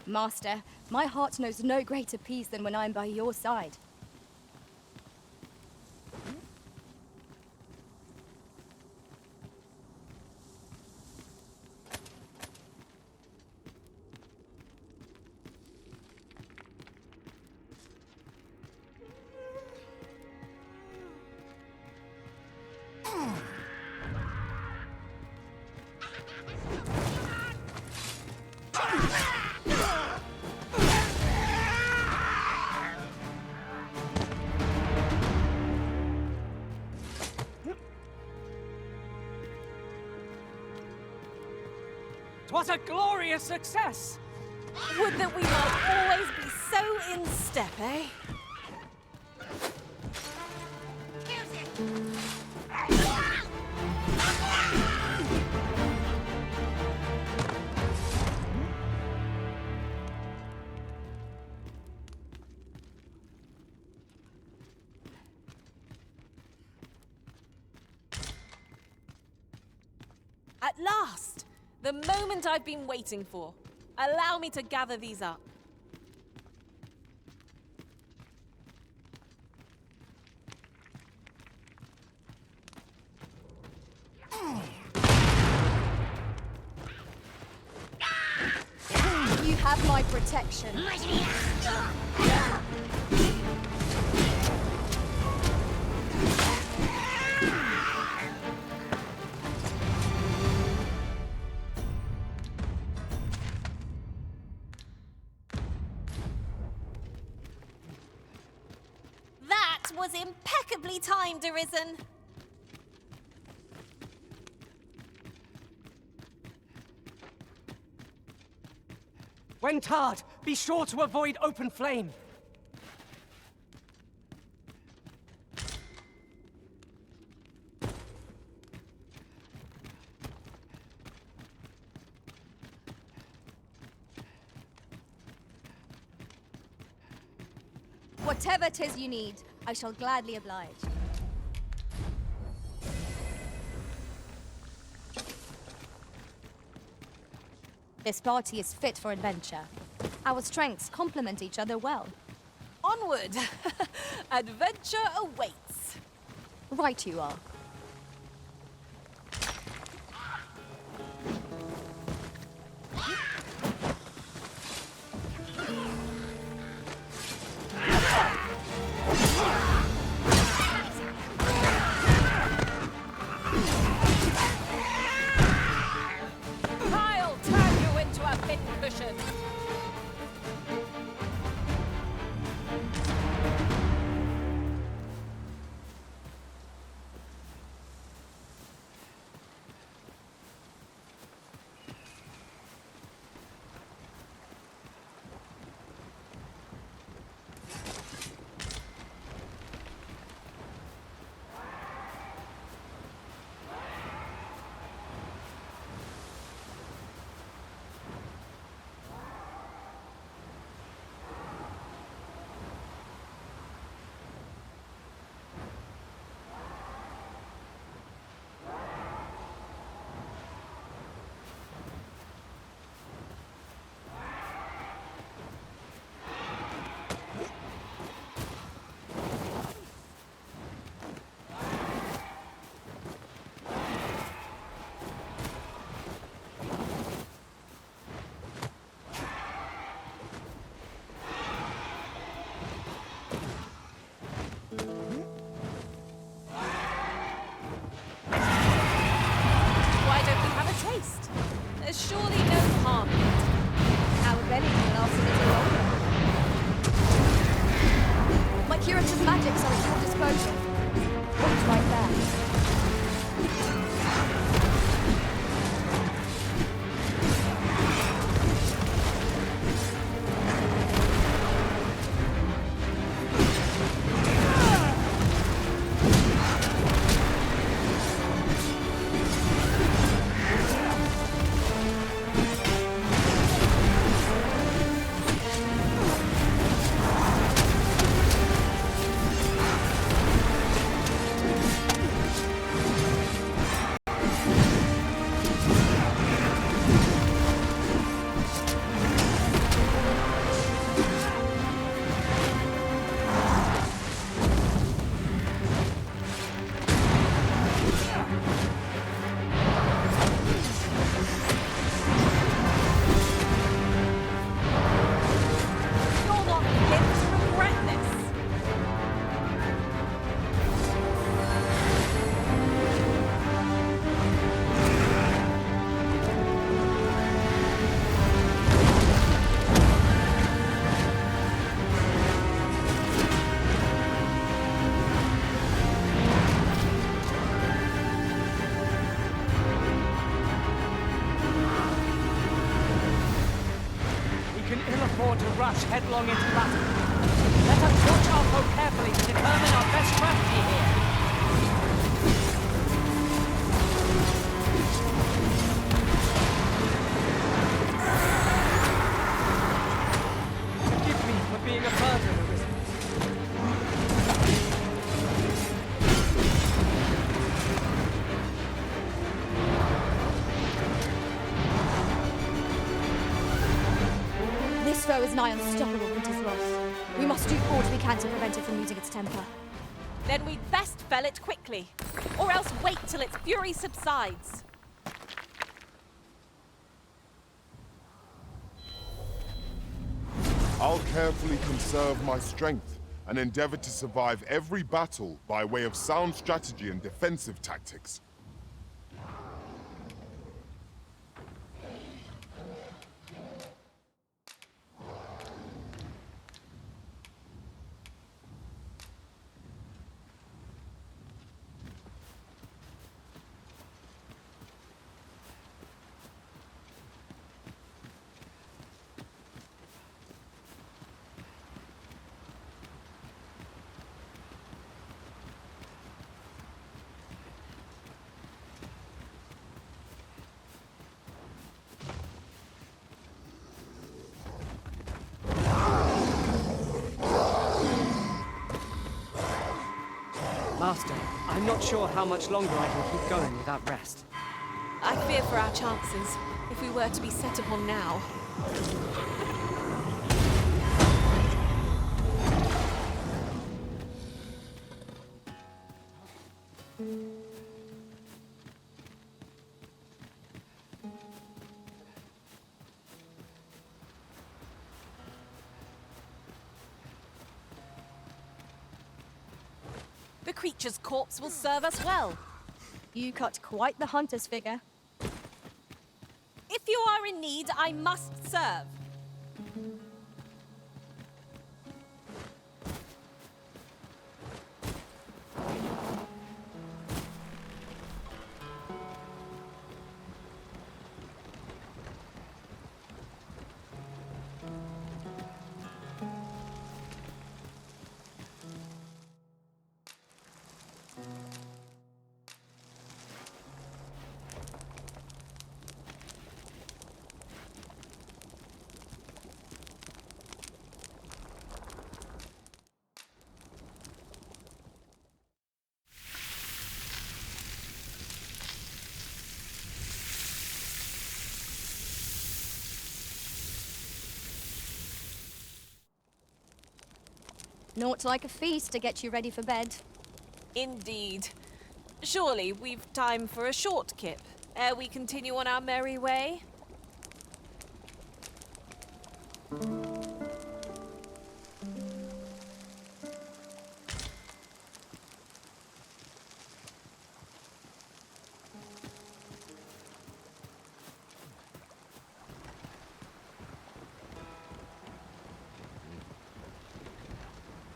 Master, my heart knows no greater peace than when I'm by your side. What a glorious success! Would that we might always be so in step, eh? At last! The moment I've been waiting for. Allow me to gather these up. You have my protection. That was impeccably timed, Arisen. When tarred, be sure to avoid open flame. Whatever 'tis you need, I shall gladly oblige. This party is fit for adventure. Our strengths complement each other well. Onward! Adventure awaits! Right you are. I'll turn you into a pincushion! Why don't we have a taste? There's surely no harm in it. Our belly can last a little longer. My curative magics are at your disposal. What's right there? You'll not begin to regret this. We can ill afford to rush headlong into battle. Let us watch our foe carefully to determine our best strategy here. Forgive me for being a burden, Arisen. nigh unstoppable winter's wrath. We must do all we can to prevent it from losing its temper. Then we'd best fell it quickly, or else wait till its fury subsides. I'll carefully conserve my strength and endeavor to survive every battle by way of sound strategy and defensive tactics. Master, I'm not sure how much longer I can keep going without rest. I fear for our chances, if we were to be set upon now. The creature's corpse will serve us well. You cut quite the hunter's figure. If you are in need, I must serve. Naught like a feast to get you ready for bed. Indeed. Surely we've time for a short kip, ere we continue on our merry way.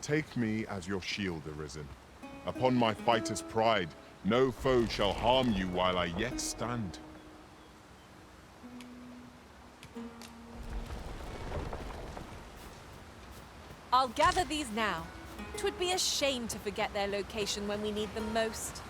Take me as your shield, Arisen. Upon my fighter's pride, no foe shall harm you while I yet stand. I'll gather these now. 'Twould be a shame to forget their location when we need them most.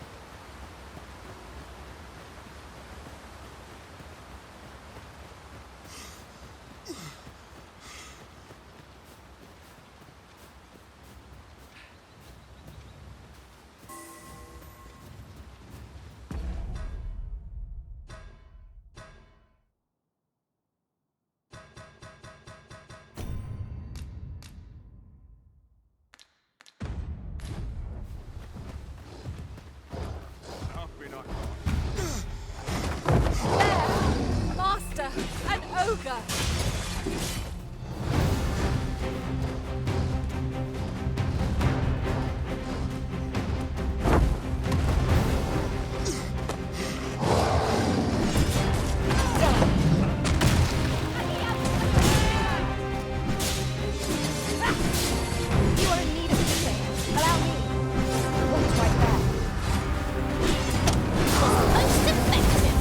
Master, an ogre! You are in need of healing. Allow me. The wound's right there. Most effective.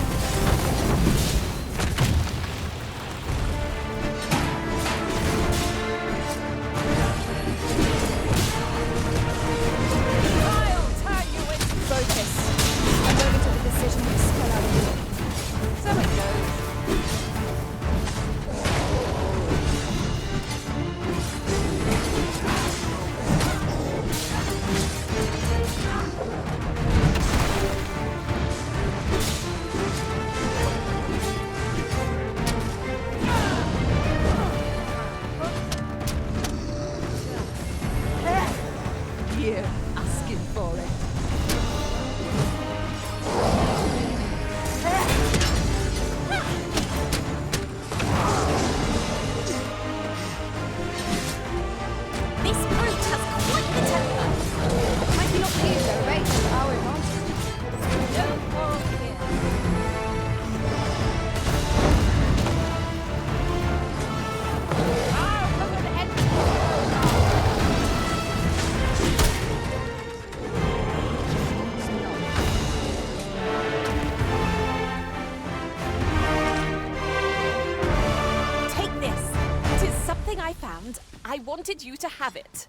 wanted you to have it.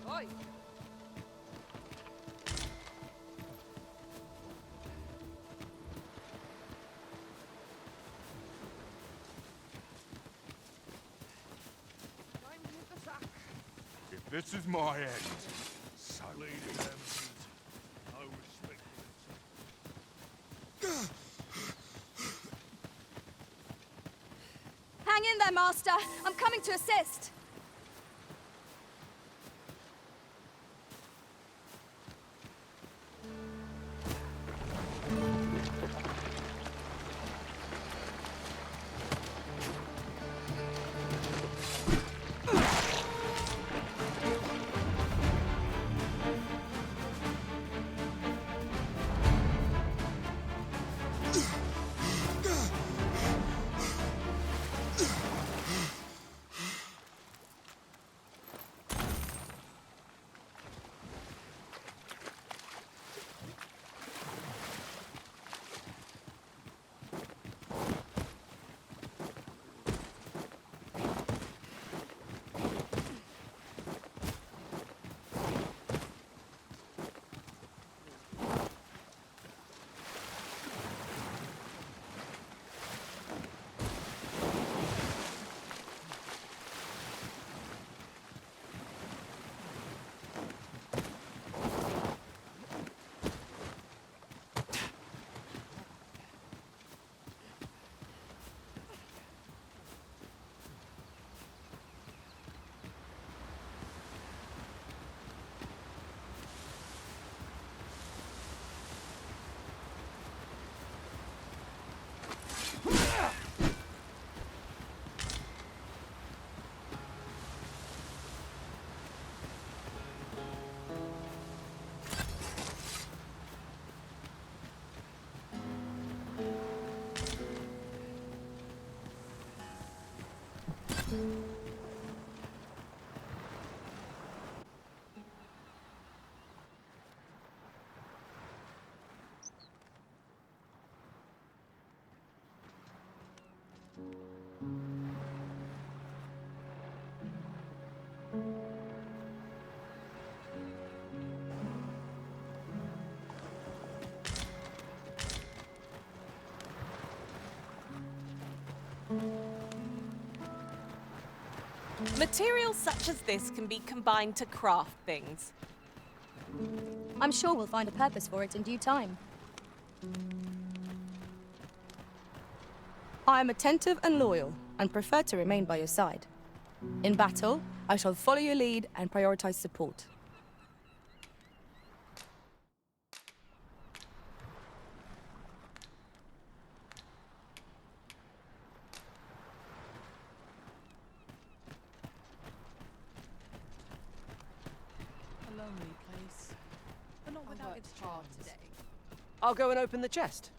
Oi! If this is my end, so Lady Hampstead, I respect Hang in there, Master. I'm coming to assist. Materials such as this can be combined to craft things. I'm sure we'll find a purpose for it in due time. I am attentive and loyal, and prefer to remain by your side. In battle, I shall follow your lead and prioritize support. A lonely place, but not without its charms. Today. I'll go and open the chest.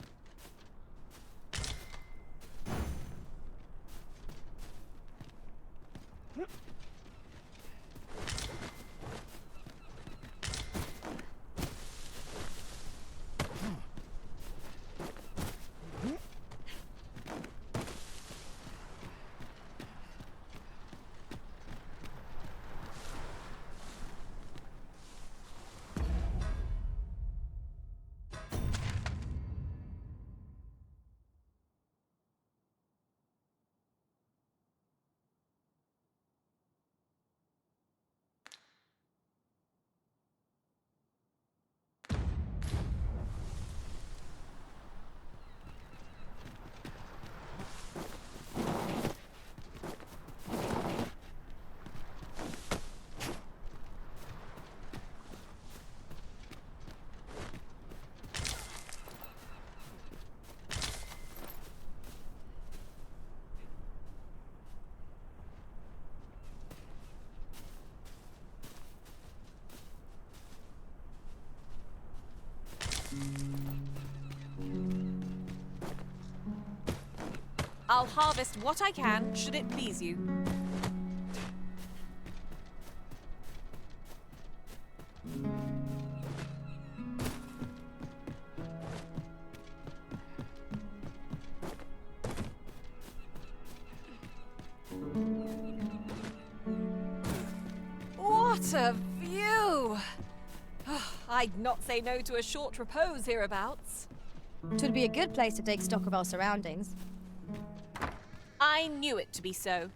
I'll harvest what I can, should it please you. What a view! I'd not say no to a short repose hereabouts. 'Twould be a good place to take stock of our surroundings. I knew it to be so.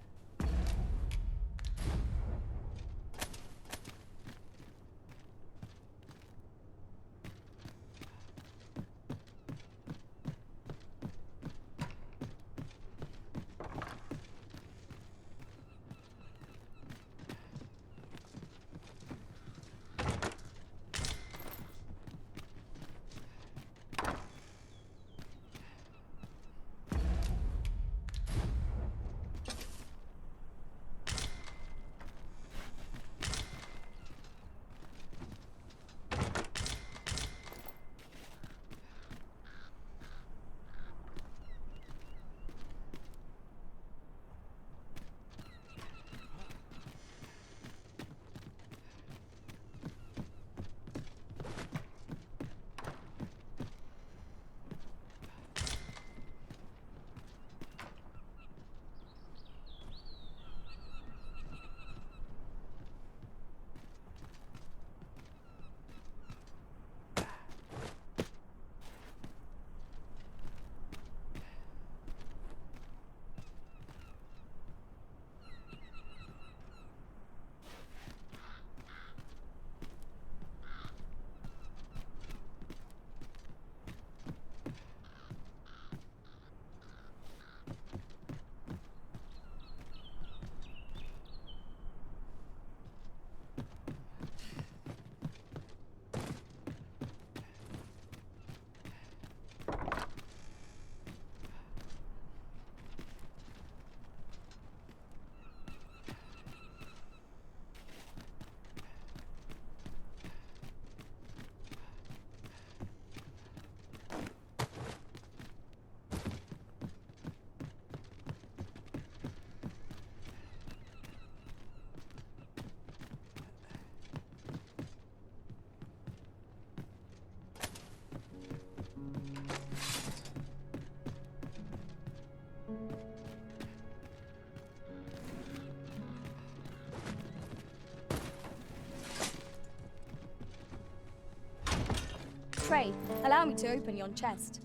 Pray, allow me to open yon chest.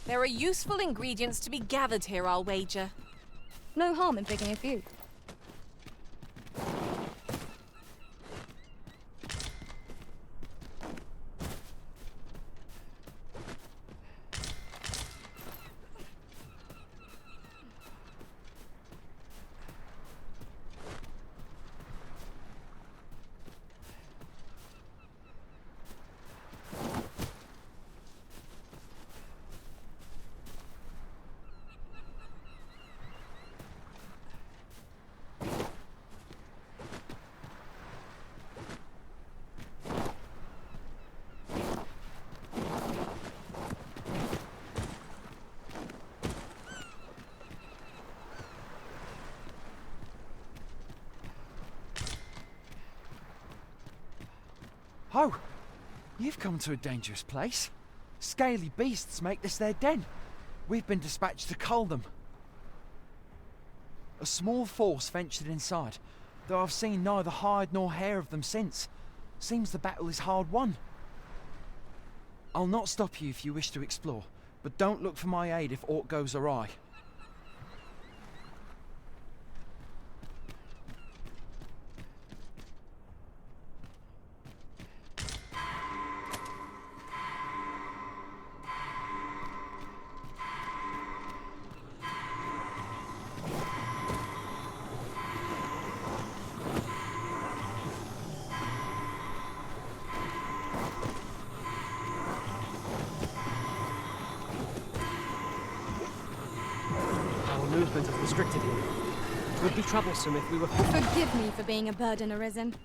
There are useful ingredients to be gathered here, I'll wager. No harm in picking a few. Oh, you've come to a dangerous place. Scaly beasts make this their den. We've been dispatched to cull them. A small force ventured inside, though I've seen neither hide nor hair of them since. Seems the battle is hard won. I'll not stop you if you wish to explore, but don't look for my aid if aught goes awry. Movement is restricted here. Would be troublesome if we were... Forgive me for being a burden, Arisen.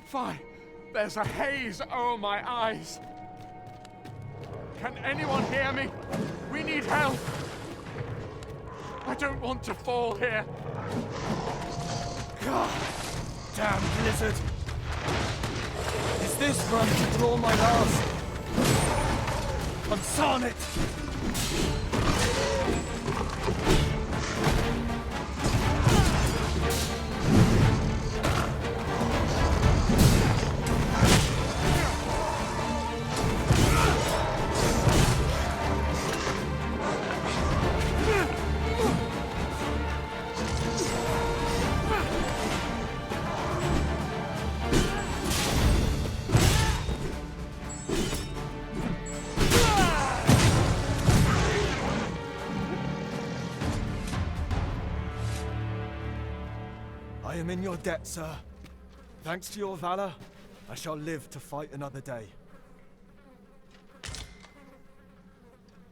Fine. There's a haze over my eyes. Can anyone hear me? We need help. I don't want to fall here. God. Damn blizzard. Is this run to draw my last? Consarn it! I am in your debt, sir. Thanks to your valor, I shall live to fight another day.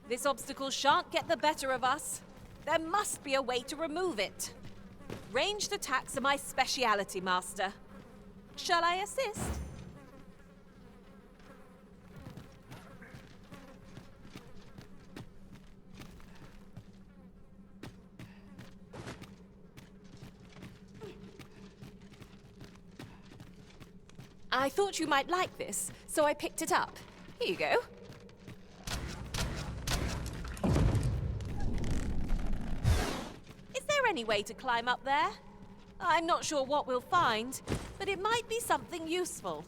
This obstacle shan't get the better of us. There must be a way to remove it. Ranged attacks are my speciality, Master. Shall I assist? I thought you might like this, so I picked it up. Here you go. Is there any way to climb up there? I'm not sure what we'll find, but it might be something useful.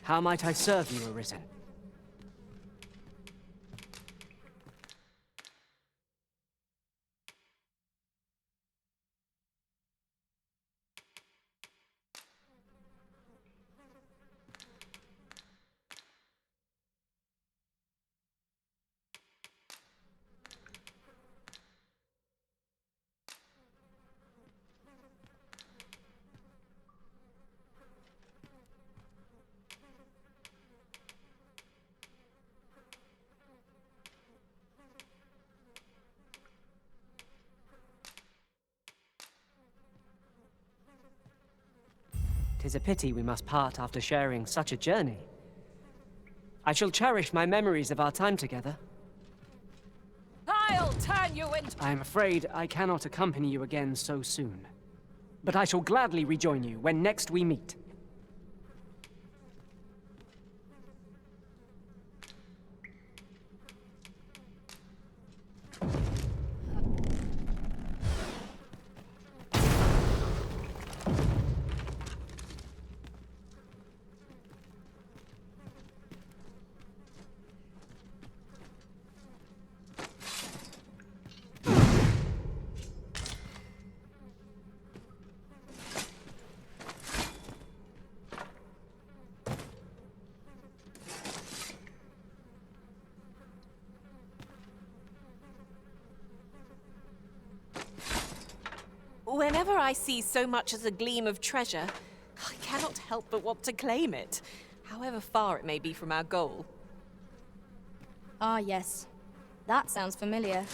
How might I serve you, Arisen? Tis a pity we must part after sharing such a journey. I shall cherish my memories of our time together. I'll turn you into... I am afraid I cannot accompany you again so soon. But I shall gladly rejoin you when next we meet. Whenever I see so much as a gleam of treasure, I cannot help but want to claim it, however far it may be from our goal. Ah, yes. That sounds familiar.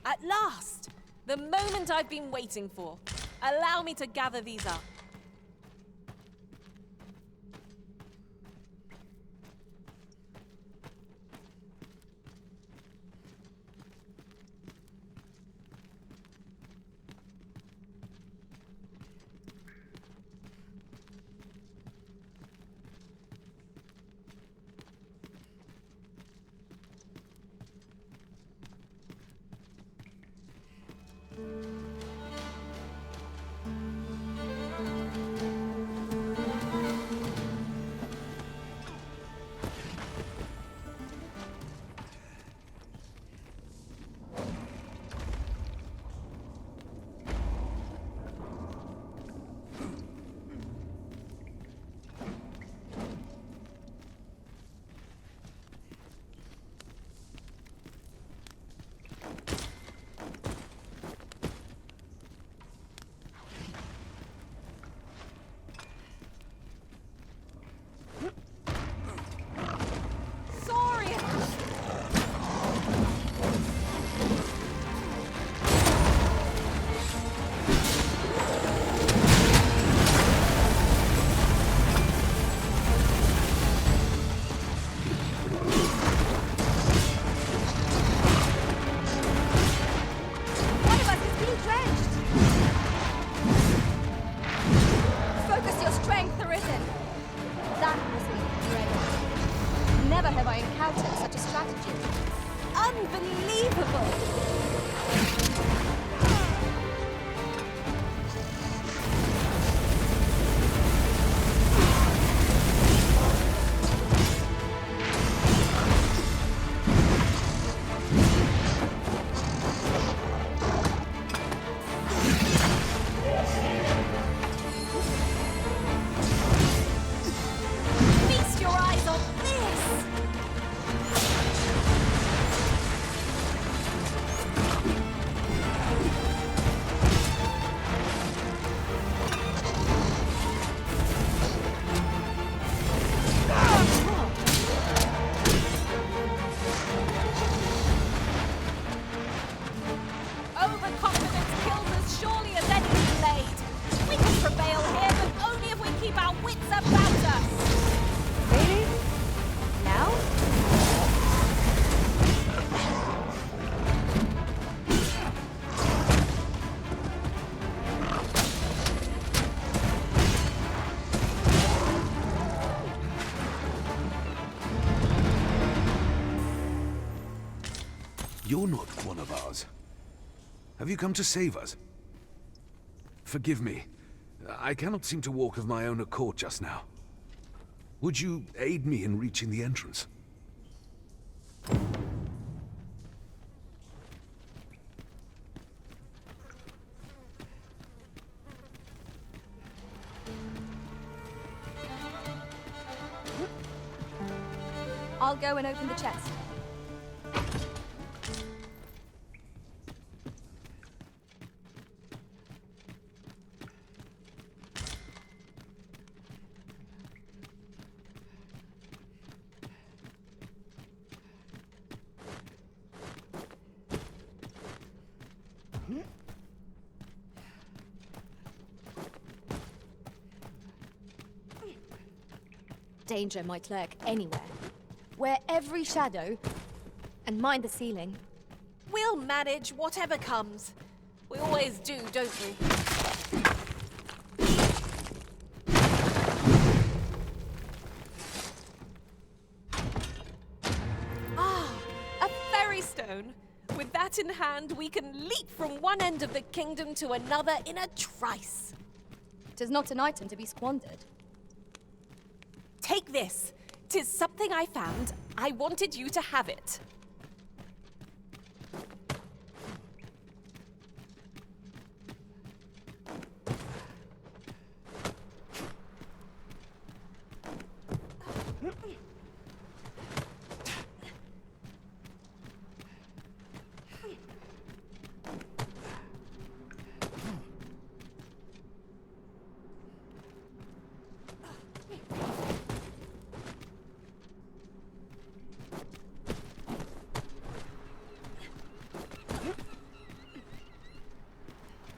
At last! The moment I've been waiting for. Allow me to gather these up. You're not one of ours. Have you come to save us? Forgive me. I cannot seem to walk of my own accord just now. Would you aid me in reaching the entrance? I'll go and open the chest. Danger might lurk anywhere. Where every shadow... And mind the ceiling. We'll manage whatever comes. We always do, don't we? Ah, a fairy stone. With that in hand, we can leap from one end of the kingdom to another in a trice. 'Tis not an item to be squandered. Take this. 'Tis something I found. I wanted you to have it.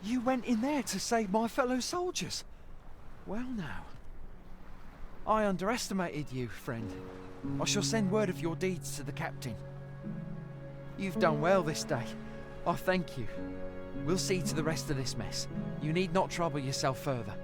You went in there to save my fellow soldiers. Well now. I underestimated you, friend. I shall send word of your deeds to the captain. You've done well this day. I thank you. We'll see to the rest of this mess. You need not trouble yourself further.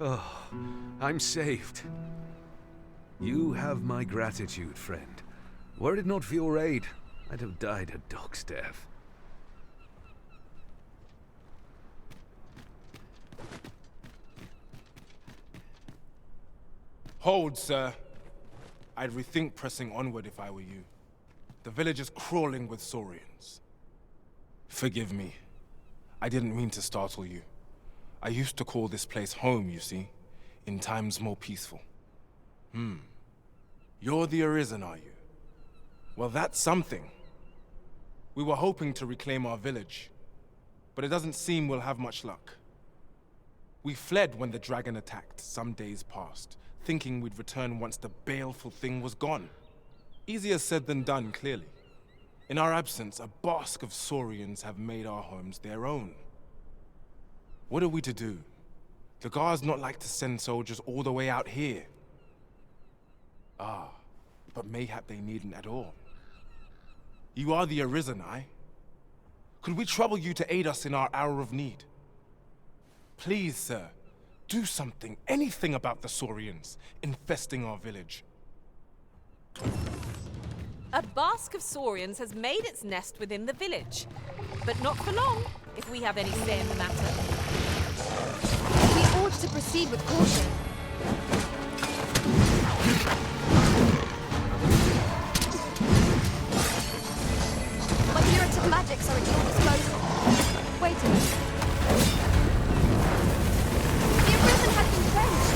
Oh, I'm saved. You have my gratitude, friend. Were it not for your aid, I'd have died a dog's death. Hold, sir. I'd rethink pressing onward if I were you. The village is crawling with saurians. Forgive me. I didn't mean to startle you. I used to call this place home, you see, in times more peaceful. You're the Arisen, are you? Well, that's something. We were hoping to reclaim our village, but it doesn't seem we'll have much luck. We fled when the dragon attacked some days past, thinking we'd return once the baleful thing was gone. Easier said than done, clearly. In our absence, a bask of saurians have made our homes their own. What are we to do? The guards not like to send soldiers all the way out here. Ah, but mayhap they needn't at all. You are the Arisen, aye? Could we trouble you to aid us in our hour of need? Please, sir, do something, anything about the saurians infesting our village. A bask of saurians has made its nest within the village. But not for long, if we have any say in the matter. We ought to proceed with caution. My curative magics are at your disposal. Wait a minute. The Arisen has been drenched.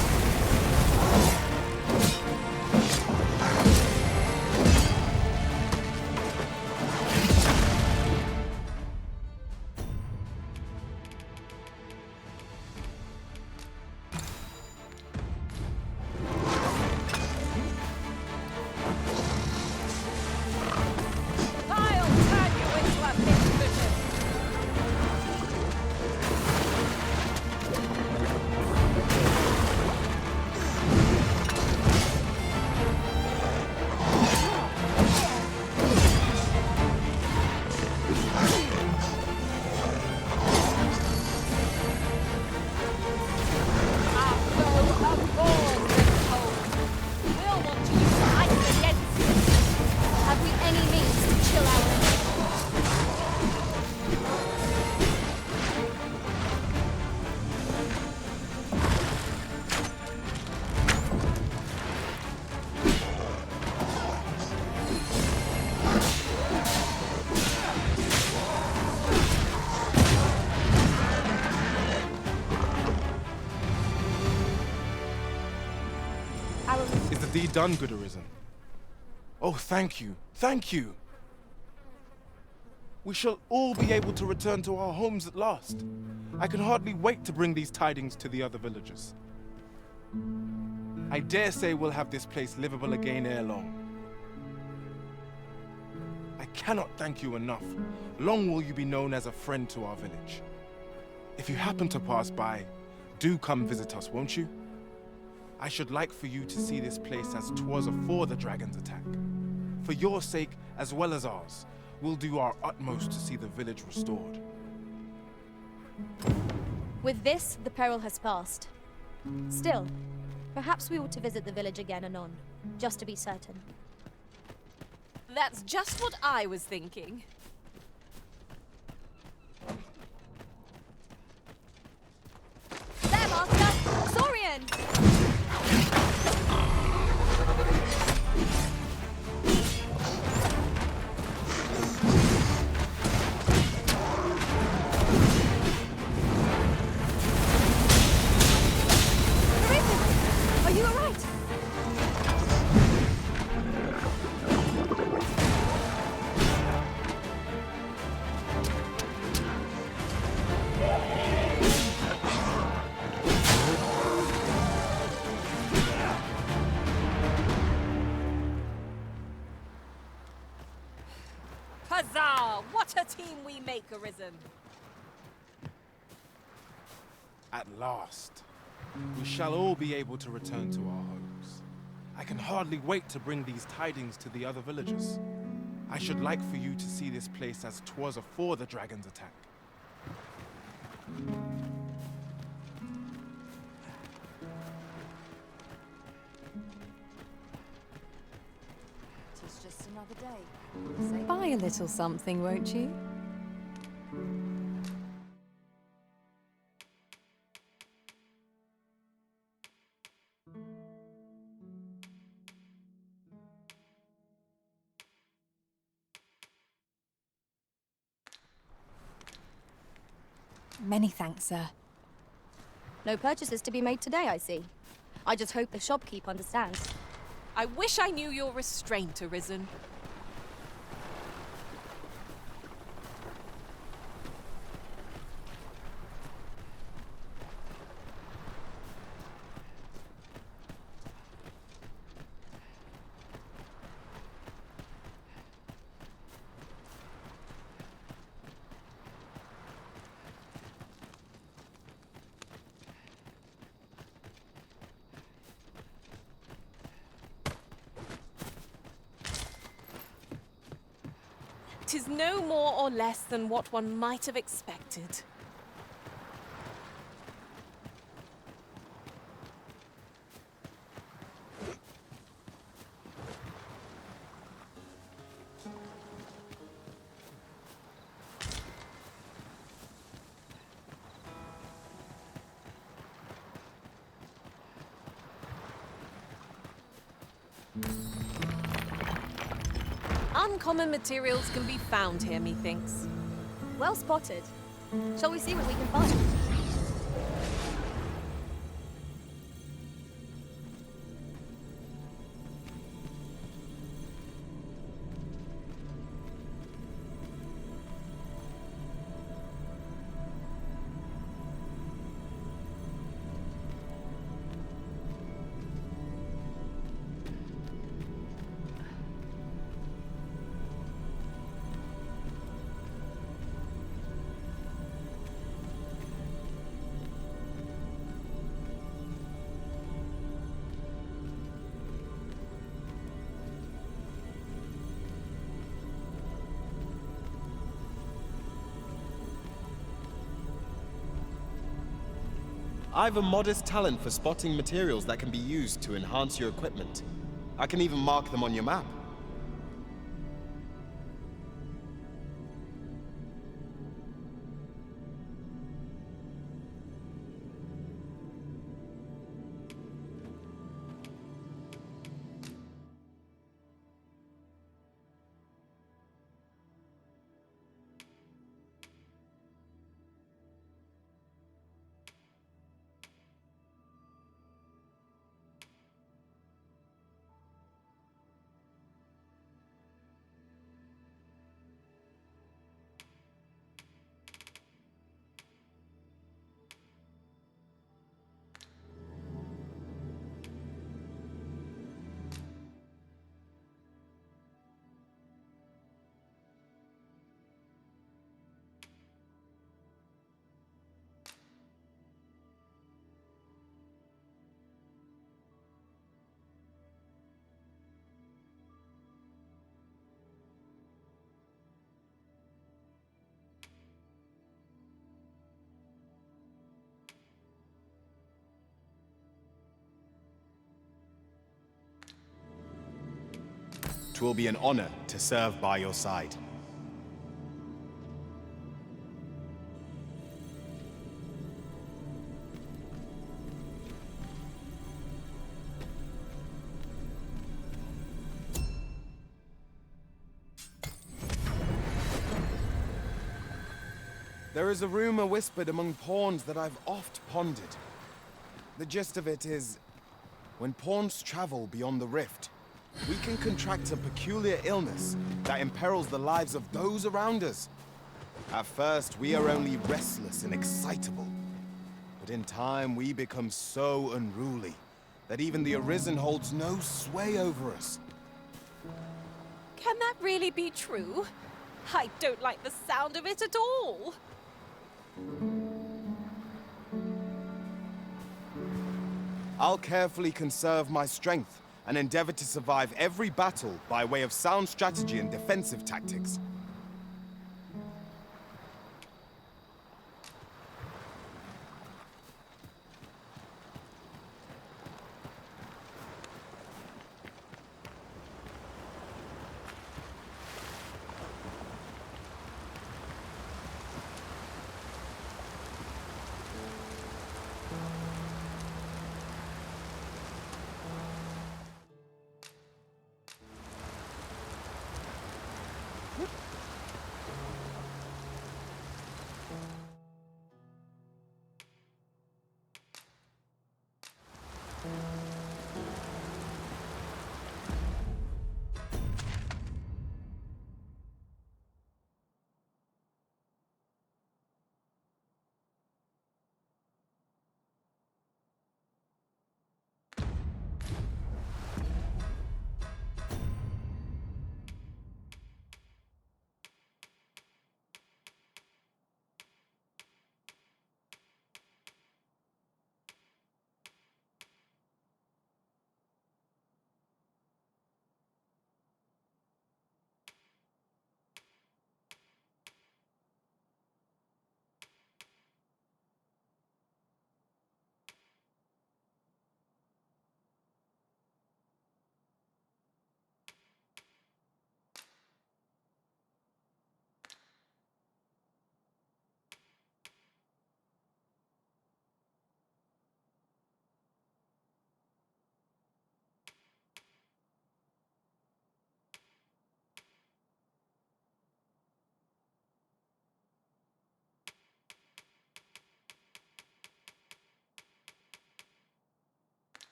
Is the deed done, good Arisen? Oh, thank you, thank you! we shall all be able to return to our homes at last. I can hardly wait to bring these tidings to the other villagers. I dare say we'll have this place livable again ere long. I cannot thank you enough. Long will you be known as a friend to our village. If you happen to pass by, do come visit us, won't you? I should like for you to see this place as 'twas afore the dragon's attack. For your sake, as well as ours, we'll do our utmost to see the village restored. With this, the peril has passed. Still, perhaps we ought to visit the village again anon, just to be certain. That's just what I was thinking. There, Master! Saurian! Are you alright? Huzzah! What a team we make, Arisen! At last, we shall all be able to return to our homes. I can hardly wait to bring these tidings to the other villagers. I should like for you to see this place as 'twas afore the dragon's attack. It's just another day. Buy a little something, won't you? Many thanks, sir. No purchases to be made today, I see. I just hope the shopkeep understands. I wish I knew your restraint, Arisen. Tis no more or less than what one might have expected. Uncommon materials can be found here, methinks. Well spotted. Shall we see what we can find? I've a modest talent for spotting materials that can be used to enhance your equipment. I can even mark them on your map. It will be an honor to serve by your side. There is a rumor whispered among pawns that I've oft pondered. The gist of it is, when pawns travel beyond the rift, we can contract a peculiar illness that imperils the lives of those around us. At first, we are only restless and excitable. But in time, we become so unruly that even the Arisen holds no sway over us. Can that really be true? I don't like the sound of it at all. I'll carefully conserve my strength and endeavor to survive every battle by way of sound strategy and defensive tactics.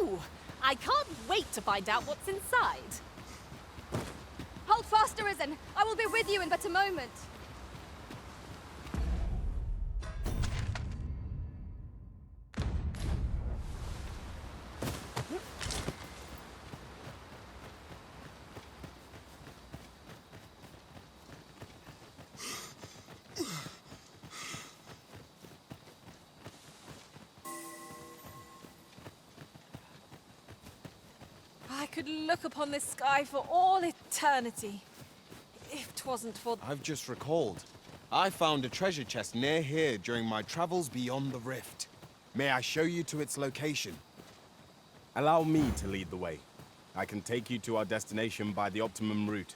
Ooh, I can't wait to find out what's inside. Hold fast, Arisen! I will be with you in but a moment. I could look upon this sky for all eternity, if 'twasn't for... I've just recalled. I found a treasure chest near here during my travels beyond the rift. May I show you to its location? Allow me to lead the way. I can take you to our destination by the optimum route.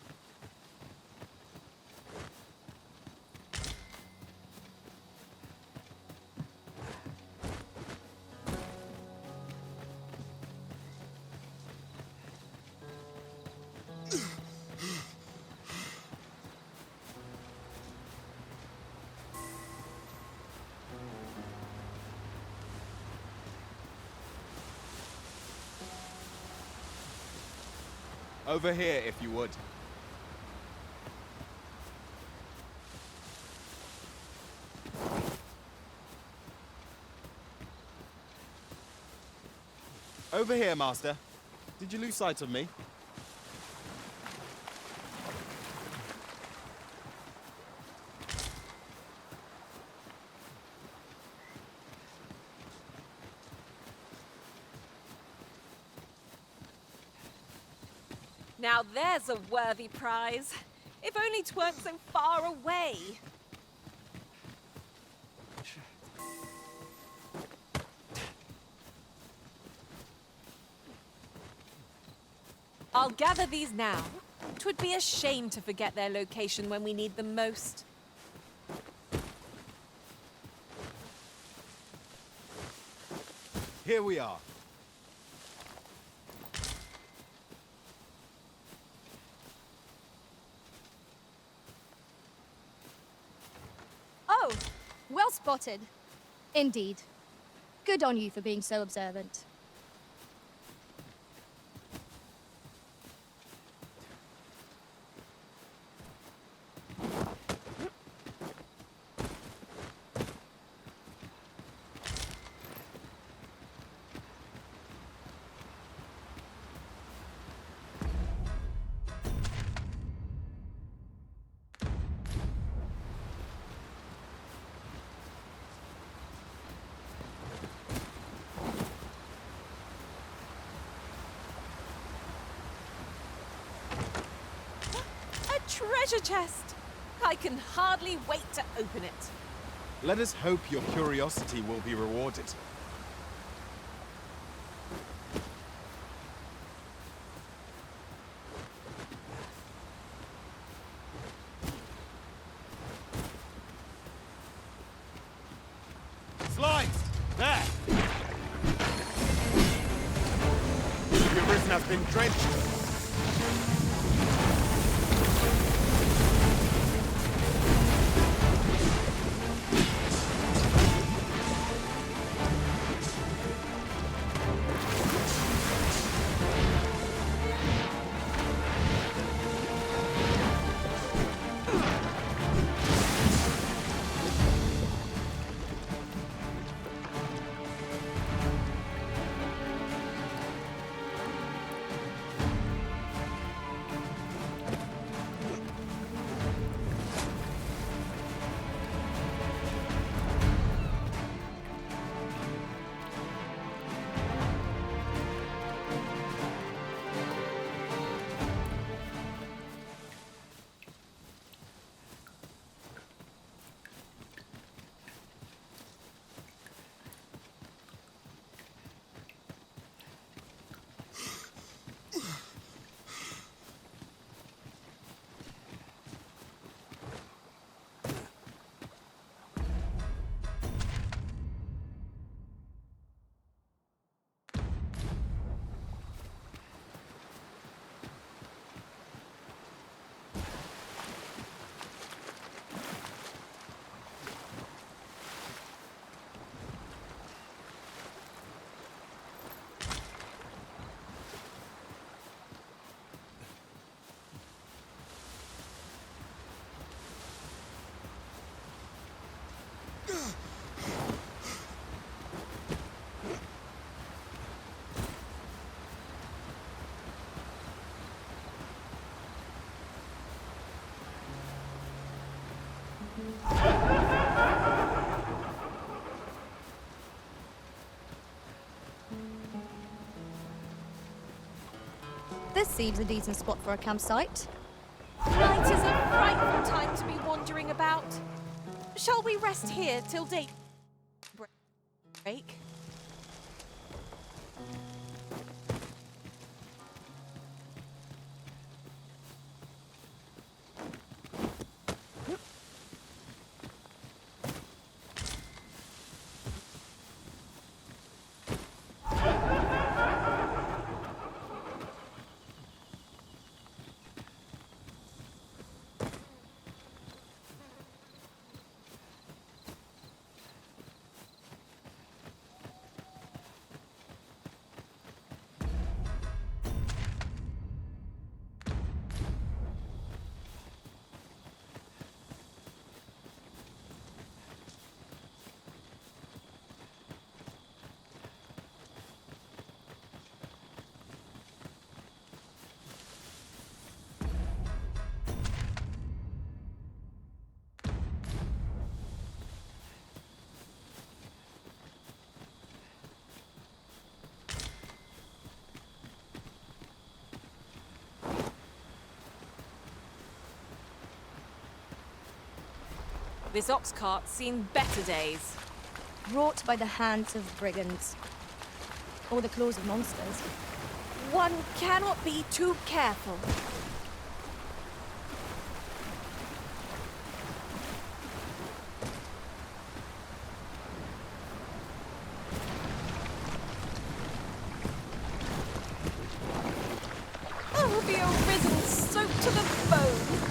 Over here, if you would. Over here, Master. Did you lose sight of me? Now there's a worthy prize. If only 'tweren't so far away. I'll gather these now. 'Twould be a shame to forget their location when we need them most. Here we are. Oh, well spotted. Indeed. Good on you for being so observant. Treasure chest! I can hardly wait to open it. Let us hope your curiosity will be rewarded. Slides! There! Your risen has been drenched. This seems a decent spot for a campsite. Night is a frightful time to be wandering about. Shall we rest here till day break? This ox cart's seen better days. Wrought by the hands of brigands. Or the claws of monsters. One cannot be too careful. Oh, the arisen soaked to the bone.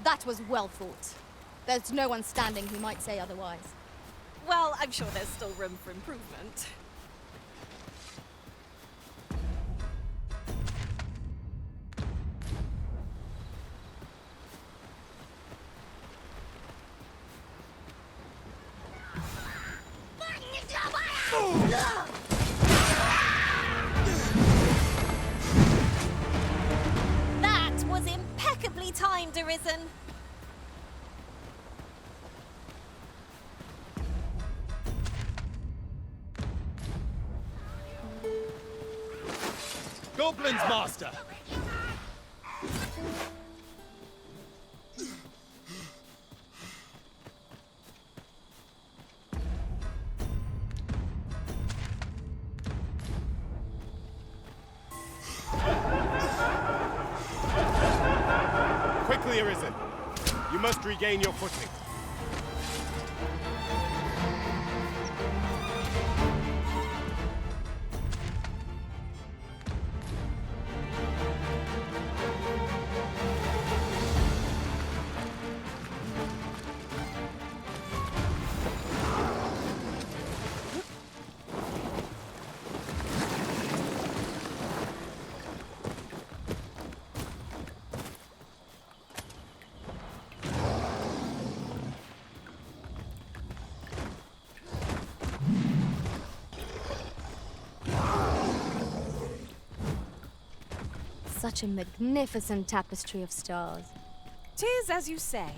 That was well fought. There's no one standing who might say otherwise. Well, I'm sure there's still room for improvement. That was impeccably timed, Arisen. Goblins, Master! Quickly, Arisen! You must regain your footing. Such a magnificent tapestry of stars. 'Tis as you say.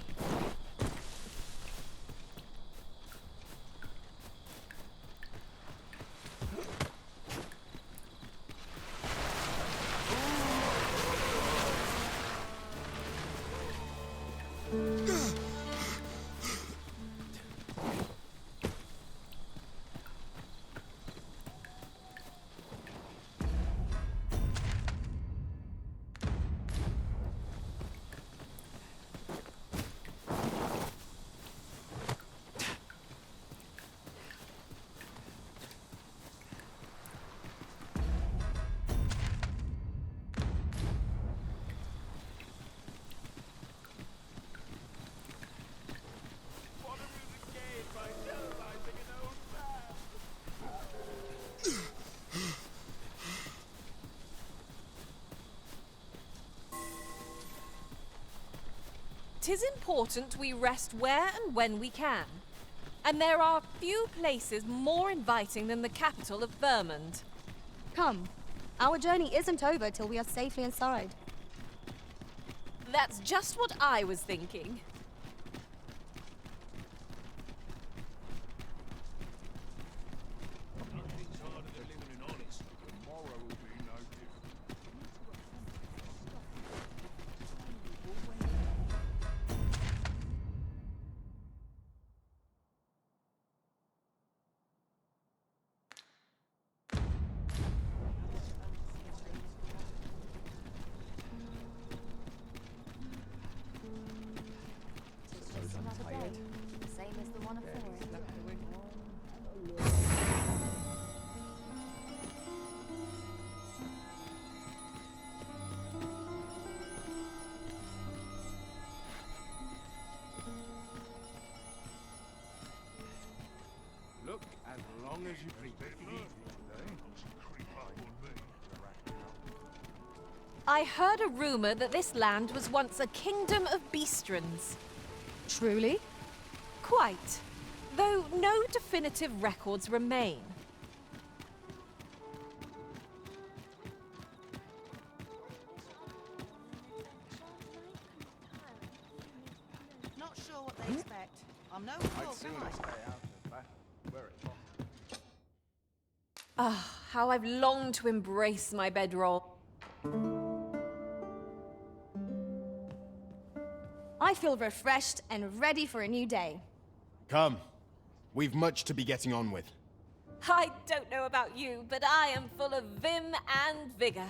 Tis important we rest where and when we can. And there are few places more inviting than the capital of Vermund. Come, our journey isn't over till we are safely inside. That's just what I was thinking. Nothing's harder than living in honest. Tomorrow will I heard a rumor that this land was once a kingdom of beastrons. Truly? Quite. Though no definitive records remain. Not sure what they expect. I'm no fool, am I? Ah, how I've longed to embrace my bedroll. I feel refreshed and ready for a new day. Come. We've much to be getting on with. I don't know about you, but I am full of vim and vigor.